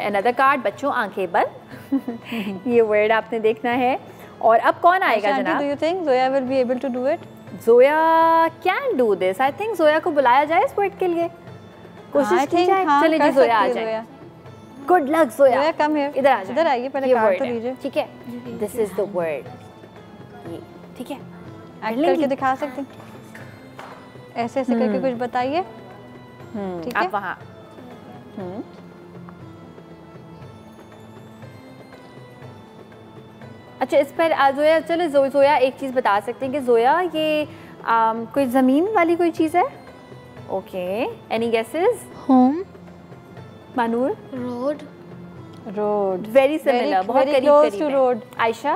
another card. बच्चों आंखें बंद। ये वर्ड आपने देखना है। और अब कौन आएगा जनाब? Do you think Zoya will be able to do it? Zoya can do this. I think Zoya को बुलाया जाए इस वर्ड के लिए, कोशिश की जाए। चलिए जी, Zoya आ जाए। Good luck Zoya. Come here, इधर आ जाए। इधर आइए, पहले कार्ड तो लीजिए। ठीक है, दिस इज द वर्ड। ये ठीक है, एक्ट करके दिखा सकते हैं, ऐसे ऐसे करके कुछ बताइए। ठीक है, आप वहाँ। अच्छा, इस पर जोया, चलो जोया एक चीज़ बता सकते हैं कि जोया ये कोई ज़मीन वाली कोई चीज़ है? Okay, any guesses? Home. Mahnoor? Road. Road, very similar, बहुत करीब to road. Ayesha?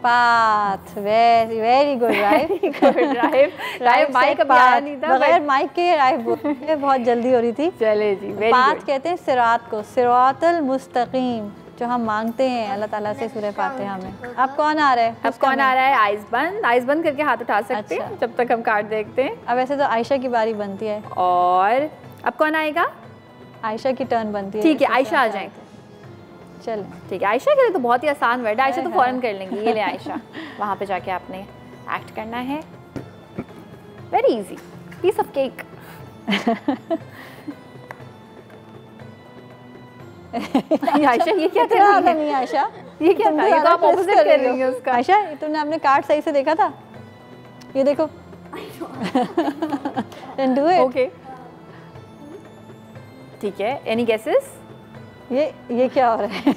Path. Very good Raif. Raif mike अभी आया नहीं था, बगैर माइक के राइफ बोलते बहुत जल्दी हो रही थी। चले जी, वेरी पाथ गुड। कहते हैं सिरात को, सिरातल मुस्तकीम, जो हम मांगते हैं अल्लाह ताला से सूरह फातिहा में। अब कौन आ रहा है? अब कौन आ रहा है? आइज़ बंद करके हाथ उठा सकते हैं जब तक हम कार्ड देखते हैं। अब ऐसे तो आयशा की बारी बनती है, और अब कौन आएगा? आयशा की टर्न बनती है। ठीक है, आयशा आ जाए। चल ठीक है, आयशा के लिए तो बहुत ही आसान वर्ड है, आयशा तो फौरन कर लेंगी। ये ले आयशा, वहाँ पे जाके आपने एक्ट करना है। Very easy, piece of cake. Ayesha ये क्या कर रही है? नहीं आयशा, ये क्या था? ये तो आप ऑपोजिट कर रही हैं उसका। आयशा, तुमने अपने कार्ड सही से देखा था? ये देखो। Then do it. ओके, ठीक है, एनी गेसेस? ये क्या हो रहा है?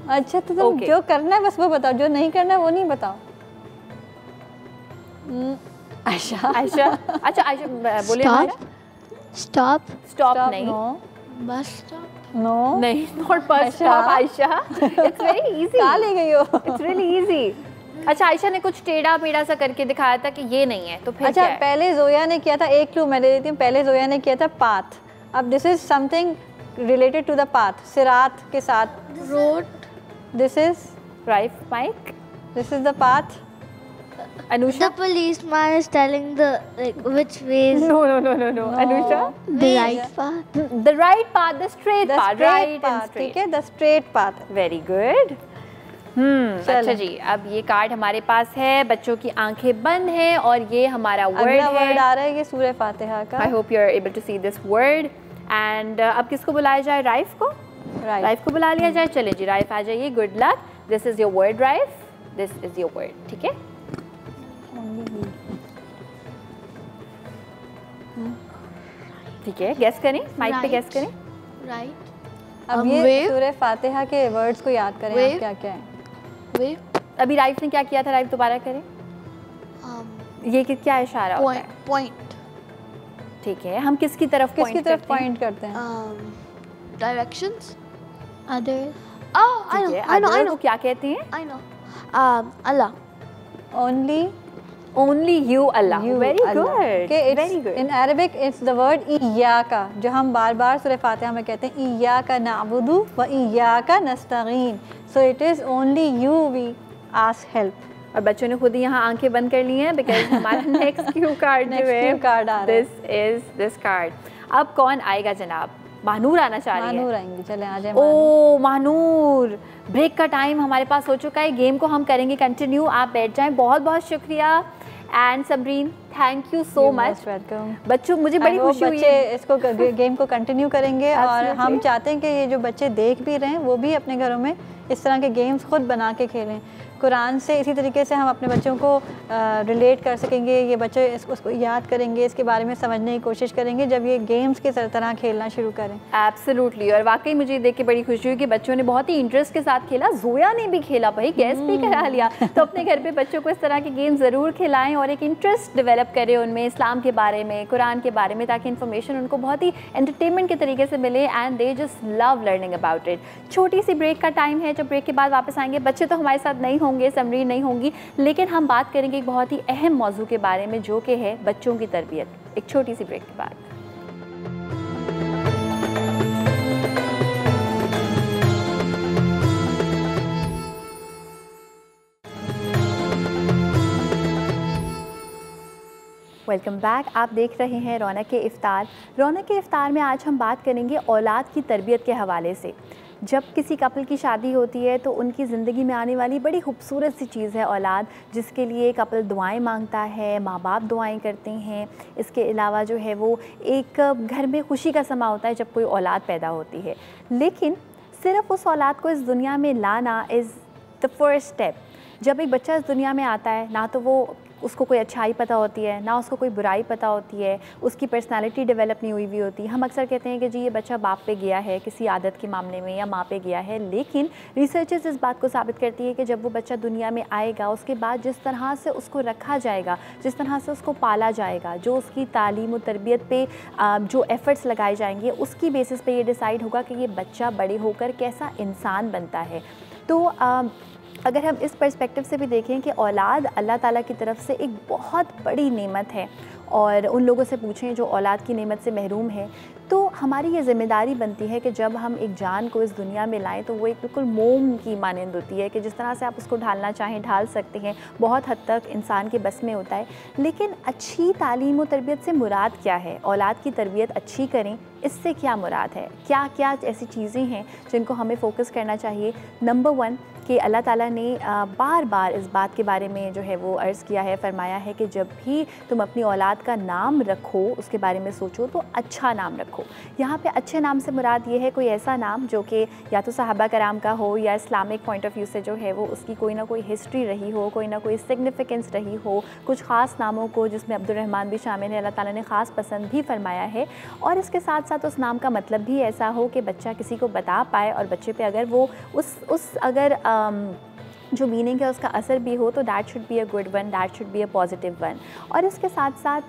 अच्छा, तो तुम जो करना है बस वो बताओ, जो नहीं करना है वो नहीं बताओ। आयशा, अच्छा आयशा बोलिए। स्टॉप। स्टॉप नहीं, बस स्टॉप। नो नहीं, not bus stop Ayesha, it's very easy. कहाँ ले गई हो? It's really easy. अच्छा, आयशा ने कुछ टेढ़ा मेढ़ा सा करके दिखाया था कि ये नहीं है, तो फिर अच्छा क्या है? पहले जोया ने किया था, एक क्लू मैं दे देती हूँ, पहले जोया ने किया था पाथ, अब this is something related to the path, सिरात के साथ। Road. This is Raif mike, this is the path. Anusha. The policeman is telling the which ways. No, no, no, no, no. Anusha? The right path. The right path, the straight the path, straight right and path, straight. ठीक है, the straight path. Very good. अच्छा चलो। जी, अब ये कार्ड हमारे पास है, बच्चों की आंखें बंद हैं और ये हमारा वर्ड अगला है। वर्ड आ रहा है ये सूरह फातिहा का। I hope you are able to see this word. And अब किसको बुलाया जाए? राइफ को? राइफ को बुला लिया जाए। चले जी, राइफ आ जाइए। Good luck. This is your word, rife. This is your word. ठीक है? ठीक है, गेस करें, माइक पे गेस करें। राइट। अब ये wave? सूरह फातिहा के वर्ड्स को याद करें, Wave? आप क्या क्या है। वे अभी राइफ ने क्या किया था? राइफ दोबारा करें। ये क्या इशारा होता है? पॉइंट। ठीक है, हम किसकी तरफ किसकी point तरफ करते हैं? पॉइंट करते हैं? डायरेक्शंस। Other. Oh, I ठीक know, है, I know, I other know, को क्या कहते हैं? I know. Allah. Only Only you, Allah. you, Very Allah. good. Okay, it's, Very good. In Arabic, it's the word इय्याका, जो हम बार-बार सूरह फातिहा में कहते हैं, इय्याका नअबुदु व इय्याका नस्तईन। So it is only you we ask help. और बच्चों ने खुद ही यहाँ आंखें बंद कर ली हैं बिकॉज हमारा नेक्स्ट क्यू कार्ड जो Next है, cue card आ रहा है। This is this card. अब कौन आएगा जनाब? महानूर आना चाह रही है। मानूर आएंगी, चले आ जाए मानूर। ओ महानूर, ब्रेक का टाइम हमारे पास हो चुका है, गेम को हम करेंगे कंटिन्यू, आप बैठ जाएं। बहुत बहुत शुक्रिया and Sabreen, thank you so much. Welcome. बच्चों मुझे बड़ी खुशी हुई बच्चे है। इसको गेम को कंटिन्यू करेंगे और Absolutely. हम चाहते हैं कि ये जो बच्चे देख भी रहे हैं वो भी अपने घरों में इस तरह के गेम्स खुद बना के खेलें। कुरान से इसी तरीके से हम अपने बच्चों को रिलेट कर सकेंगे, ये बच्चे उसको याद करेंगे, इसके बारे में समझने की कोशिश करेंगे जब ये गेम्स की तरह खेलना शुरू करें। एब्सोल्युटली, और वाकई मुझे देख के बड़ी खुशी हुई कि बच्चों ने बहुत ही इंटरेस्ट के साथ खेला। जोया ने भी खेला, भाई गेस भी करा लिया। तो अपने घर पे बच्चों को इस तरह के गेम ज़रूर खिलाएं और एक इंटरेस्ट डेवलप करें उनमें इस्लाम के बारे में, कुरान के बारे में, ताकि इन्फॉर्मेशन उनको बहुत ही एंटरटेनमेंट के तरीके से मिले and they just love learning about it. छोटी सी ब्रेक का टाइम है, जब ब्रेक के बाद वापस आएंगे। बच्चे तो हमारे साथ नहीं होंगे, समरीन नहीं होंगी, लेकिन हम बात करेंगे एक बहुत ही अहम मौजू के बारे में जो कि है बच्चों की तरबियत। एक छोटी सी ब्रेक के बाद। वेलकम बैक, आप देख रहे हैं रौनक के इफ्तार। रौनक के इफ्तार में आज हम बात करेंगे औलाद की तरबियत के हवाले से। जब किसी कपल की शादी होती है तो उनकी ज़िंदगी में आने वाली बड़ी खूबसूरत सी चीज़ है औलाद, जिसके लिए कपल दुआएं मांगता है, माँ बाप दुआएं करते हैं। इसके अलावा जो है वो एक घर में खुशी का समा होता है जब कोई औलाद पैदा होती है। लेकिन सिर्फ़ उस औलाद को इस दुनिया में लाना इज़ द फर्स्ट स्टेप। जब एक बच्चा इस दुनिया में आता है, ना तो वो उसको कोई अच्छाई पता होती है, ना उसको कोई बुराई पता होती है, उसकी पर्सनालिटी डेवलप नहीं हुई होती। हम अक्सर कहते हैं कि जी ये बच्चा बाप पे गया है किसी आदत के मामले में, या माँ पे गया है, लेकिन रिसर्चर्स इस बात को साबित करती है कि जब वो बच्चा दुनिया में आएगा, उसके बाद जिस तरह से उसको रखा जाएगा, जिस तरह से उसको पाला जाएगा, जो उसकी तालीम और तरबियत पे जो एफ़र्ट्स लगाए जाएंगे, उसकी बेसिस पे ये डिसाइड होगा कि ये बच्चा बड़े होकर कैसा इंसान बनता है। तो अगर हम इस पर्सपेक्टिव से भी देखें कि औलाद अल्लाह ताला की तरफ से एक बहुत बड़ी नेमत है, और उन लोगों से पूछें जो औलाद की नेमत से महरूम है, तो हमारी ये ज़िम्मेदारी बनती है कि जब हम एक जान को इस दुनिया में लाएं तो वो एक बिल्कुल मोम की मानंद होती है कि जिस तरह से आप उसको ढालना चाहें ढाल सकते हैं, बहुत हद तक इंसान के बस में होता है। लेकिन अच्छी तालीम और तरबियत से मुराद क्या है? औलाद की तरबियत अच्छी करें, इससे क्या मुराद है? क्या क्या ऐसी चीज़ें हैं जिनको हमें फ़ोकस करना चाहिए? नंबर 1 कि अल्लाह ताला ने बार बार इस बात के बारे में जो है वो अर्ज़ किया है, फ़रमाया है कि जब भी तुम अपनी औलाद का नाम रखो, उसके बारे में सोचो तो अच्छा नाम रखो। यहाँ पे अच्छे नाम से मुराद ये है कोई ऐसा नाम जो कि या तो सहाबा कराम का हो, या इस्लामिक पॉइंट ऑफ व्यू से जो है वो उसकी कोई ना कोई हिस्ट्री रही हो, कोई ना कोई सिग्निफिकेंस रही हो। कुछ ख़ास नामों को, जिसमें अब्दुर्रहमान भी शामिल है, अल्लाह ताला ने ख़ास पसंद भी फरमाया है, और इसके साथ साथ उस नाम का मतलब भी ऐसा हो कि बच्चा किसी को बता पाए, और बच्चे पे अगर वो उस अगर जो मीनिंग है उसका असर भी हो, तो that should be a good one, that should be a positive one. और इसके साथ साथ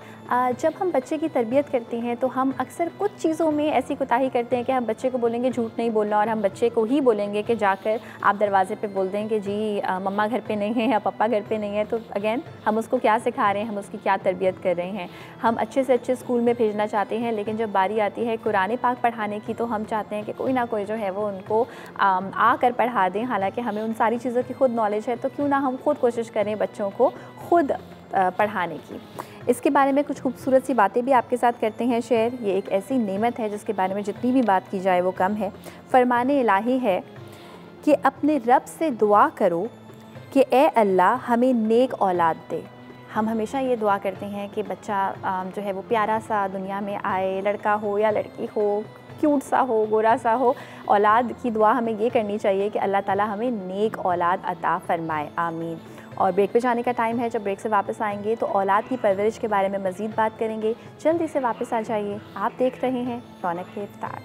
जब हम बच्चे की तरबियत करते हैं तो हम अक्सर कुछ चीज़ों में ऐसी कोताही करते हैं कि हम बच्चे को बोलेंगे झूठ नहीं बोलना, और हम बच्चे को ही बोलेंगे कि जाकर आप दरवाजे पे बोल दें कि जी मम्मा घर पे नहीं है या पापा घर पे नहीं है। तो अगेन हम उसको क्या सिखा रहे हैं, हम उसकी क्या तरबियत कर रहे हैं। हम अच्छे से अच्छे स्कूल में भेजना चाहते हैं, लेकिन जब बारी आती है कुरान पाक पढ़ाने की तो हम चाहते हैं कि कोई ना कोई जो है वो उनको आकर पढ़ा दें। हालांकि हमें उन सारी चीज़ों की खुद नॉलेज है, तो क्यों ना हम खुद कोशिश करें बच्चों को खुद पढ़ाने की। इसके बारे में कुछ खूबसूरत सी बातें भी आपके साथ करते हैं शेयर। ये एक ऐसी नेमत है जिसके बारे में जितनी भी बात की जाए वो कम है। फरमाने इलाही है कि अपने रब से दुआ करो कि ए अल्लाह हमें नेक औलाद दे। हम हमेशा ये दुआ करते हैं कि बच्चा जो है वो प्यारा सा दुनिया में आए, लड़का हो या लड़की हो, क्यूट सा हो, गोरा सा हो। औलाद की दुआ हमें ये करनी चाहिए कि अल्लाह ताला हमें नेक औलाद अता फ़रमाए, आमीन। और ब्रेक पे जाने का टाइम है। जब ब्रेक से वापस आएंगे तो औलाद की परवरिश के बारे में मज़ीद बात करेंगे। जल्दी से वापस आ जाइए। आप देख रहे हैं रौनक के इफ्तार।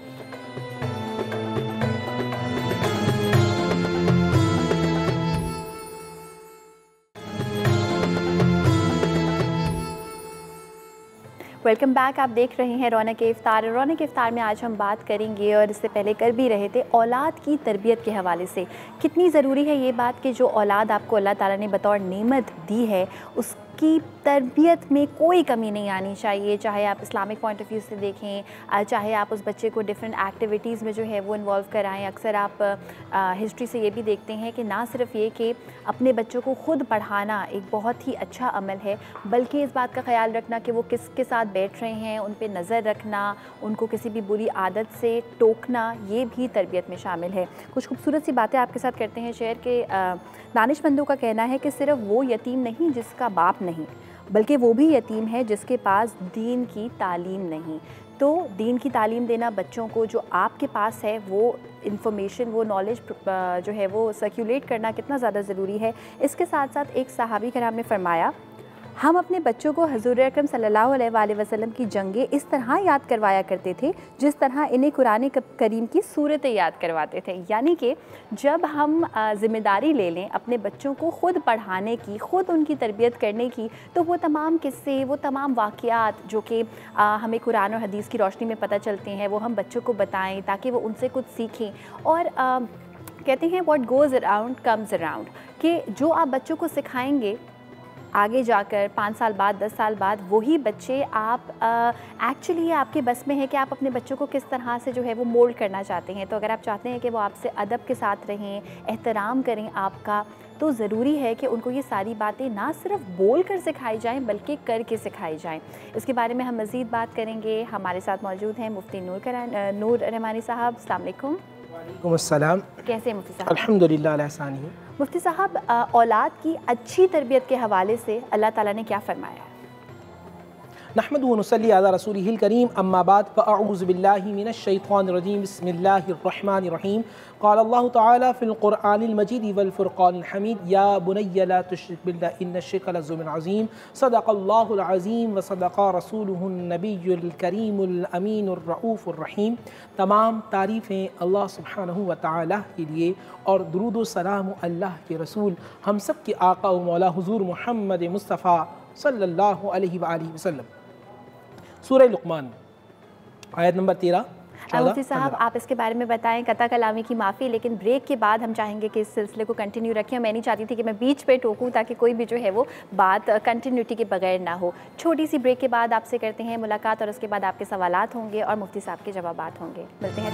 Welcome back. आप देख रहे हैं रौनक के इफ्तार। रौनक के इफ्तार में आज हम बात करेंगे, और इससे पहले कर भी रहे थे, औलाद की तरबियत के हवाले से। कितनी ज़रूरी है ये बात कि जो औलाद आपको अल्लाह ताला ने बतौर नेमत दी है उसकी तरबियत में कोई कमी नहीं आनी चाहिए। चाहे आप इस्लामिक पॉइंट ऑफ व्यू से देखें, चाहे आप उस बच्चे को डिफरेंट एक्टिविटीज़ में जो है वो इन्वॉल्व कराएं। अक्सर आप हिस्ट्री से ये भी देखते हैं कि ना सिर्फ ये कि अपने बच्चों को ख़ुद पढ़ाना एक बहुत ही अच्छा अमल है, बल्कि इस बात का ख्याल रखना कि वो किसके साथ बैठ रहे हैं, उन पे नज़र रखना, उनको किसी भी बुरी आदत से टोकना, ये भी तरबियत में शामिल है। कुछ खूबसूरत सी बातें आपके साथ करते हैं शेयर के दानिशमंदों का कहना है कि सिर्फ वो यतीम नहीं जिसका बाप नहीं, बल्कि वो भी यतीम है जिसके पास दीन की तालीम नहीं। तो दीन की तालीम देना बच्चों को, जो आपके पास है वो इन्फॉर्मेशन, वो नॉलेज जो है वो सर्कुलेट करना कितना ज़्यादा ज़रूरी है। इसके साथ साथ एक सहाबी कराम ने फरमाया, हम अपने बच्चों को हज़ूर अकरम सल्लल्लाहु अलैहि वसल्लम की जंगें इस तरह याद करवाया करते थे जिस तरह इन्हें कुरान करीम की सूरतें याद करवाते थे। यानी कि जब हम ज़िम्मेदारी ले लें अपने बच्चों को ख़ुद पढ़ाने की, ख़ुद उनकी तरबियत करने की, तो वो तमाम किस्से, वो तमाम वाक़यात जो कि हमें कुरान और हदीस की रोशनी में पता चलते हैं, वो हम बच्चों को बताएँ ताकि वो उनसे कुछ सीखें। और कहते हैं what goes around comes around, कि जो आप बच्चों को सिखाएँगे आगे जाकर 5 साल बाद, 10 साल बाद वही बच्चे आप एक्चुअली आपके बस में है कि आप अपने बच्चों को किस तरह से जो है वो मोल्ड करना चाहते हैं। तो अगर आप चाहते हैं कि वो आपसे अदब के साथ रहें, एहतराम करें आपका, तो ज़रूरी है कि उनको ये सारी बातें ना सिर्फ बोल कर सिखाई जाएँ बल्कि करके सिखाई जाएँ। इसके बारे में हम मज़ीद बात करेंगे। हमारे साथ मौजूद हैं मुफ्ती नूर रहमानी साहब। अस्सलाम वालेकुम। वालेकुम अस्सलाम। कैसे हैं मुफ्ती साहब? अल्हम्दुलिल्लाह अला एहसानिही। मुफ्ती साहब, औलाद की अच्छी तरबियत के हवाले से अल्लाह ताला ने क्या फ़रमाया है? नहमदुहु व नुसल्ली अला रसूलिहिल करीम, अम्मा बाद, फ़अऊज़ु बिल्लाहि मिनश शैतानिर रजीम, बिस्मिल्लाहिर रहमानिर रहीम। क़ाल अल्लाहु तआला फ़िल क़ुरआनिल मजीद वल फ़ुरक़ानिल हमीद, या बुनय्या ला तुश्रिक बिल्लाहि इन्नश शिर्का लज़ुल्मुन अज़ीम, सदक़ल्लाहुल अज़ीम व सदक़ा रसूलुहुन नबियुल करीमुल अमीनुर रऊफ़ुर रहीम। तमाम तारीफ़ें अल्लाह सुब्हानहु व तआला के लिए, और दुरूद व सलाम अल्लाह के रसूल हम सब के आका व मौला हुज़ूर मोहम्मद मुस्तफ़ा सल्लल्लाहु अलैहि वसल्लम। सूरह लुक़मान आयत नंबर 13। मुफ्ती साहब, आप इसके बारे में बताएं। कता कलामी की माफ़ी, लेकिन ब्रेक के बाद हम चाहेंगे कि इस सिलसिले को कंटिन्यू रखें। मैं नहीं चाहती थी कि मैं बीच पे टोकूं ताकि कोई भी जो है वो बात कंटिन्यूटी के बगैर ना हो। छोटी सी ब्रेक के बाद आपसे करते हैं मुलाकात, और उसके बाद आपके सवालात होंगे और मुफ्ती साहब के जवाबात होंगे। मिलते हैं।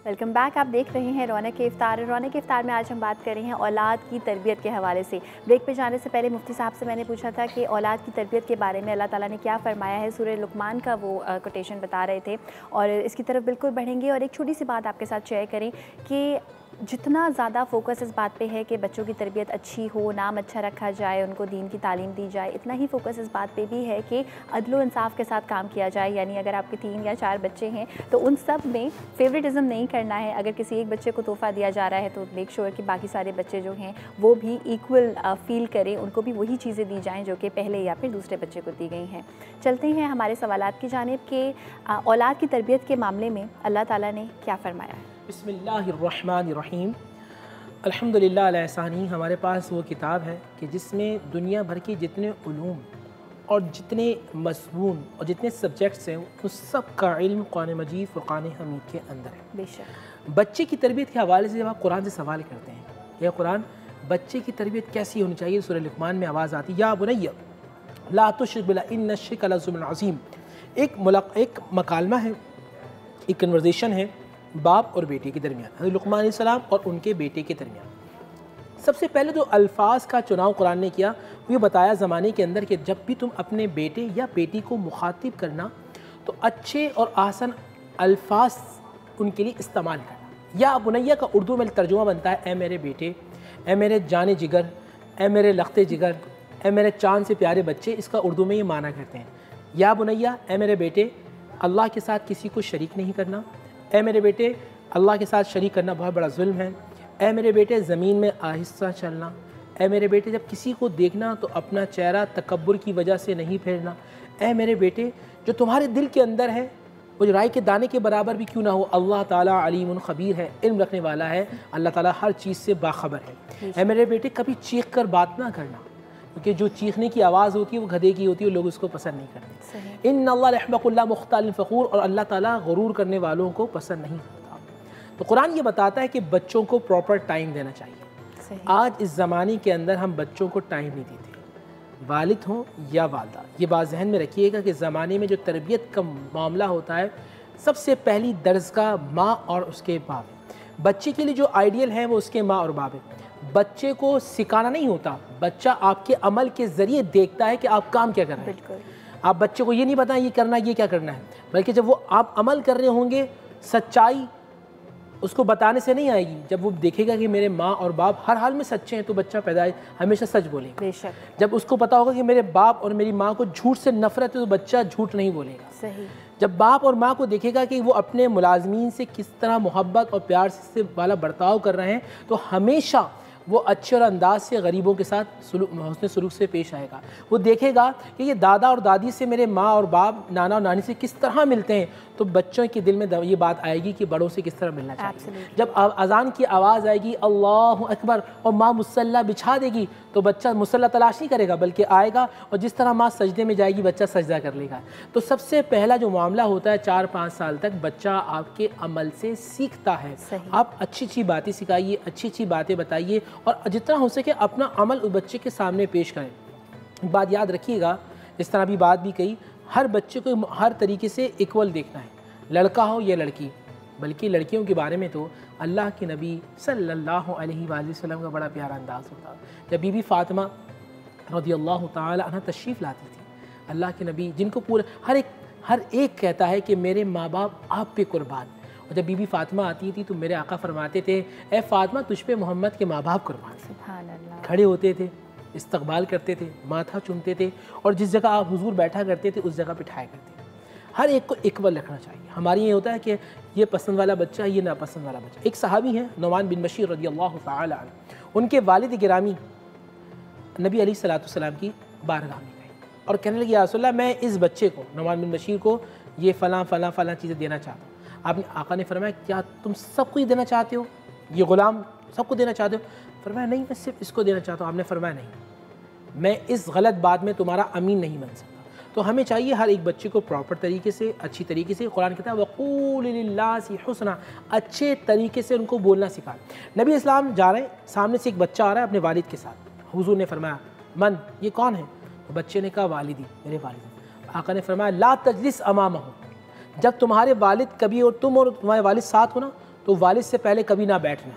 Welcome back. आप देख रहे हैं रौनक के इफ्तार। रौनक के इफ्तार में आज हम बात कर रहे हैं औलाद की तरबियत के हवाले से। ब्रेक पे जाने से पहले मुफ्ती साहब से मैंने पूछा था कि औलाद की तरबियत के बारे में अल्लाह ताला ने क्या फ़रमाया है। सूरह लुक़मान का वो कोटेशन बता रहे थे, और इसकी तरफ बिल्कुल बढ़ेंगे। और एक छोटी सी बात आपके साथ शेयर करें कि जितना ज़्यादा फोकस इस बात पे है कि बच्चों की तरबियत अच्छी हो, नाम अच्छा रखा जाए, उनको दीन की तालीम दी जाए, इतना ही फोकस इस बात पे भी है कि अदल इंसाफ के साथ काम किया जाए। यानी अगर आपके 3 या 4 बच्चे हैं तो उन सब में फेवरेटिज़म नहीं करना है। अगर किसी एक बच्चे को तोहफ़ा दिया जा रहा है तो मेक श्योर कि बाकी सारे बच्चे जो हैं वो भी इक्वल फ़ील करें, उनको भी वही चीज़ें दी जाएँ जो कि पहले या फिर दूसरे बच्चे को दी गई हैं। चलते हैं हमारे सवालात की जानिब कि औलाद की तरबियत के मामले में अल्लाह ताला ने क्या फ़रमाया है। बिस्मिल्लाहिर्रहमानिर्रहीम। अल्हम्दुलिल्लाह अला एहसानी। हमारे पास वो किताब है कि जिसमें दुनिया भर के जितने उलूम और जितने मज़मून और जितने सब्जेक्ट्स हैं उस सब का इल्म कुरान मजीद फ़ुरक़ान हमीद के अंदर है। बेशक बच्चे की तरबियत के हवाले से जब आप कुरान से सवाल करते हैं, यह कुरान बच्चे की तरबियत कैसी होनी चाहिए, सूरह लुक़मान में आवाज़ आती है, या बुनय्या ला तुश्रिक बिल्लाह इन्न शिर्क लज़ुल्मुन अज़ीम। एक मकालमा है, एक कन्वर्सेशन है बाप और बेटे के दरमियान, हज़रत लुक़मान अलैहिस्सलाम और उनके बेटे के दरमियान। सबसे पहले जो अल्फाज का चुनाव कुरान ने किया वो ये बताया ज़माने के अंदर कि जब भी तुम अपने बेटे या बेटी को मुखातिब करना तो अच्छे और आसान अल्फाज उनके लिए इस्तेमाल करना। या बुनैया का उर्दू में तर्जुमा बनता है, ए मेरे बेटे, ए मेरे जाने जिगर, ए मेरे लख्ते जिगर, ए मेरे चाँद से प्यारे बच्चे। इसका उर्दू में ये माना करते हैं। या बुनैया, ए मेरे बेटे, अल्लाह के साथ किसी को शरीक नहीं करना। ए मेरे बेटे, अल्लाह के साथ शरीक करना बहुत बड़ा जुल्म है। ए मेरे बेटे, ज़मीन में आहिस्ता चलना। ए मेरे बेटे, जब किसी को देखना तो अपना चेहरा तकब्बुर की वजह से नहीं फेरना। ए मेरे बेटे, जो तुम्हारे दिल के अंदर है वो जो राई के दाने के बराबर भी क्यों ना हो, अल्लाह ताला अलीमुन खबीर है, इल्म रखने वाला है, अल्लाह ताला हर चीज़ से बाखबर है। ए मेरे बेटे, कभी चीख कर बात ना करना, क्योंकि जो चीखने की आवाज़ होती है वो गधे की होती है, लोग उसको पसंद नहीं करते। इन्नल्लाह ला युहिब्बुल मुख्तालिन फ़खूर, और अल्लाह ताला गुरूर करने वालों को पसंद नहीं करता। तो कुरान ये बताता है कि बच्चों को प्रॉपर टाइम देना चाहिए। आज इस ज़माने के अंदर हम बच्चों को टाइम नहीं देते, वालिद हों या वालदा। ये बात जहन में रखिएगा कि ज़माने में जो तरबियत का मामला होता है सबसे पहली दर्ज का माँ और उसके बाप है। बच्चे के लिए जो आइडियल है वो उसके माँ और बाप है। बच्चे को सिखाना नहीं होता, बच्चा आपके अमल के ज़रिए देखता है कि आप काम क्या कर रहे हैं। आप बच्चे को ये नहीं बताएं ये करना ये क्या करना है, बल्कि जब वो आप अमल कर रहे होंगे सच्चाई उसको बताने से नहीं आएगी। जब वो देखेगा कि मेरे माँ और बाप हर हाल में सच्चे हैं तो बच्चा पैदा हमेशा सच बोलेगा। बेशक। जब उसको पता होगा कि मेरे बाप और मेरी माँ को झूठ से नफरत है तो बच्चा झूठ नहीं बोलेगा। सही। जब बाप और माँ को देखेगा कि वो अपने मुलाजमीन से किस तरह मोहब्बत और प्यार से वाला बर्ताव कर रहे हैं तो हमेशा वो अच्छे और अंदाज से गरीबों के साथ हुस्न सलूक से पेश आएगा। वो देखेगा कि ये दादा और दादी से मेरे माँ और बाप नाना और नानी से किस तरह मिलते हैं तो बच्चों के दिल में ये बात आएगी कि बड़ों से किस तरह मिलना चाहिए। जब अज़ान की आवाज़ आएगी अल्लाहु अकबर और माँ मुसल्ला बिछा देगी तो बच्चा मुसल्ला तलाश नहीं करेगा बल्कि आएगा और जिस तरह माँ सजदे में जाएगी बच्चा सजदा कर लेगा। तो सबसे पहला जो मामला होता है 4-5 साल तक बच्चा आपके अमल से सीखता है। आप अच्छी अच्छी बातें सिखाइए, अच्छी अच्छी बातें बताइए और जितना हो सके अपना अमल उस बच्चे के सामने पेश करें। बात याद रखिएगा, जिस तरह अभी बात भी कही, हर बच्चे को हर तरीके से इक्वल देखना है, लड़का हो या लड़की। बल्कि लड़कियों के बारे में तो अल्लाह के नबी सल्लल्लाहु अलैहि वसल्लम का बड़ा प्यारा अंदाज़ होता है। जब बीबी फ़ातिमा रज़ियल्लाहु ताला अन्हा तशरीफ़ लाती थी, अल्लाह के नबी जिनको पूरा हर एक कहता है कि मेरे माँ बाप आप पे कुर्बान। और जब बीबी फ़ातिमा आती थी तो मेरे आका फरमाते थे, ए फ़ातिमा तुझ पे मोहम्मद के माँ बाप कुर्बान। सुभान अल्लाह। खड़े होते थे, इस्तकबाल करते थे, माथा चूमते थे और जिस जगह आप हुजूर बैठा करते थे उस जगह बिठाया करते थे। हर एक को इक्वल रखना चाहिए। हमारी ये होता है कि ये पसंद वाला बच्चा, ये नापसंद वाला बच्चा। एक सहाबी हैं नुमान बिन बशीर रज़ियल्लाहु ताला अन्हु, उनके वालिद गिरामी नबी अलैहिस्सलाम की बारगाह में गए और कहने लगे या रसूलल्लाह मैं इस बच्चे को नुमान बिन बशीर को ये फ़लाँ फ़लाँ फ़लाँ चीज़ें देना चाहता हूँ। आपने आका ने फरमाया क्या तुम सबको ही देना चाहते हो, ये ग़ुलाम सबको देना चाहते हो? फरमाया नहीं मैं सिर्फ इसको देना चाहता हूँ। आपने फरमाया नहीं मैं इस गलत बात में तुम्हारा अमीन नहीं बन सकता। तो हमें चाहिए हर एक बच्चे को प्रॉपर तरीके से अच्छी तरीके से, कुरान कहता है वक़ूल लिन्नासी हुस्ना, अच्छे तरीके से उनको बोलना सिखाएं। नबी इस्लाम जा रहे हैं, सामने से एक बच्चा आ रहा है अपने वालिद के साथ। हुजूर ने फरमाया मन ये कौन है? तो बच्चे ने कहा वालिदी, मेरे वालिद। आका ने फरमाया ला तजलिस अमामहु, जब तुम्हारे वालिद कभी और तुम और तुम्हारे वालिद साथ हो ना तो वालिद से पहले कभी ना बैठना।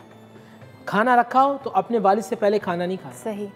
खाना रखा हो तो अपने वालिद से पहले खाना नहीं खाना। सही।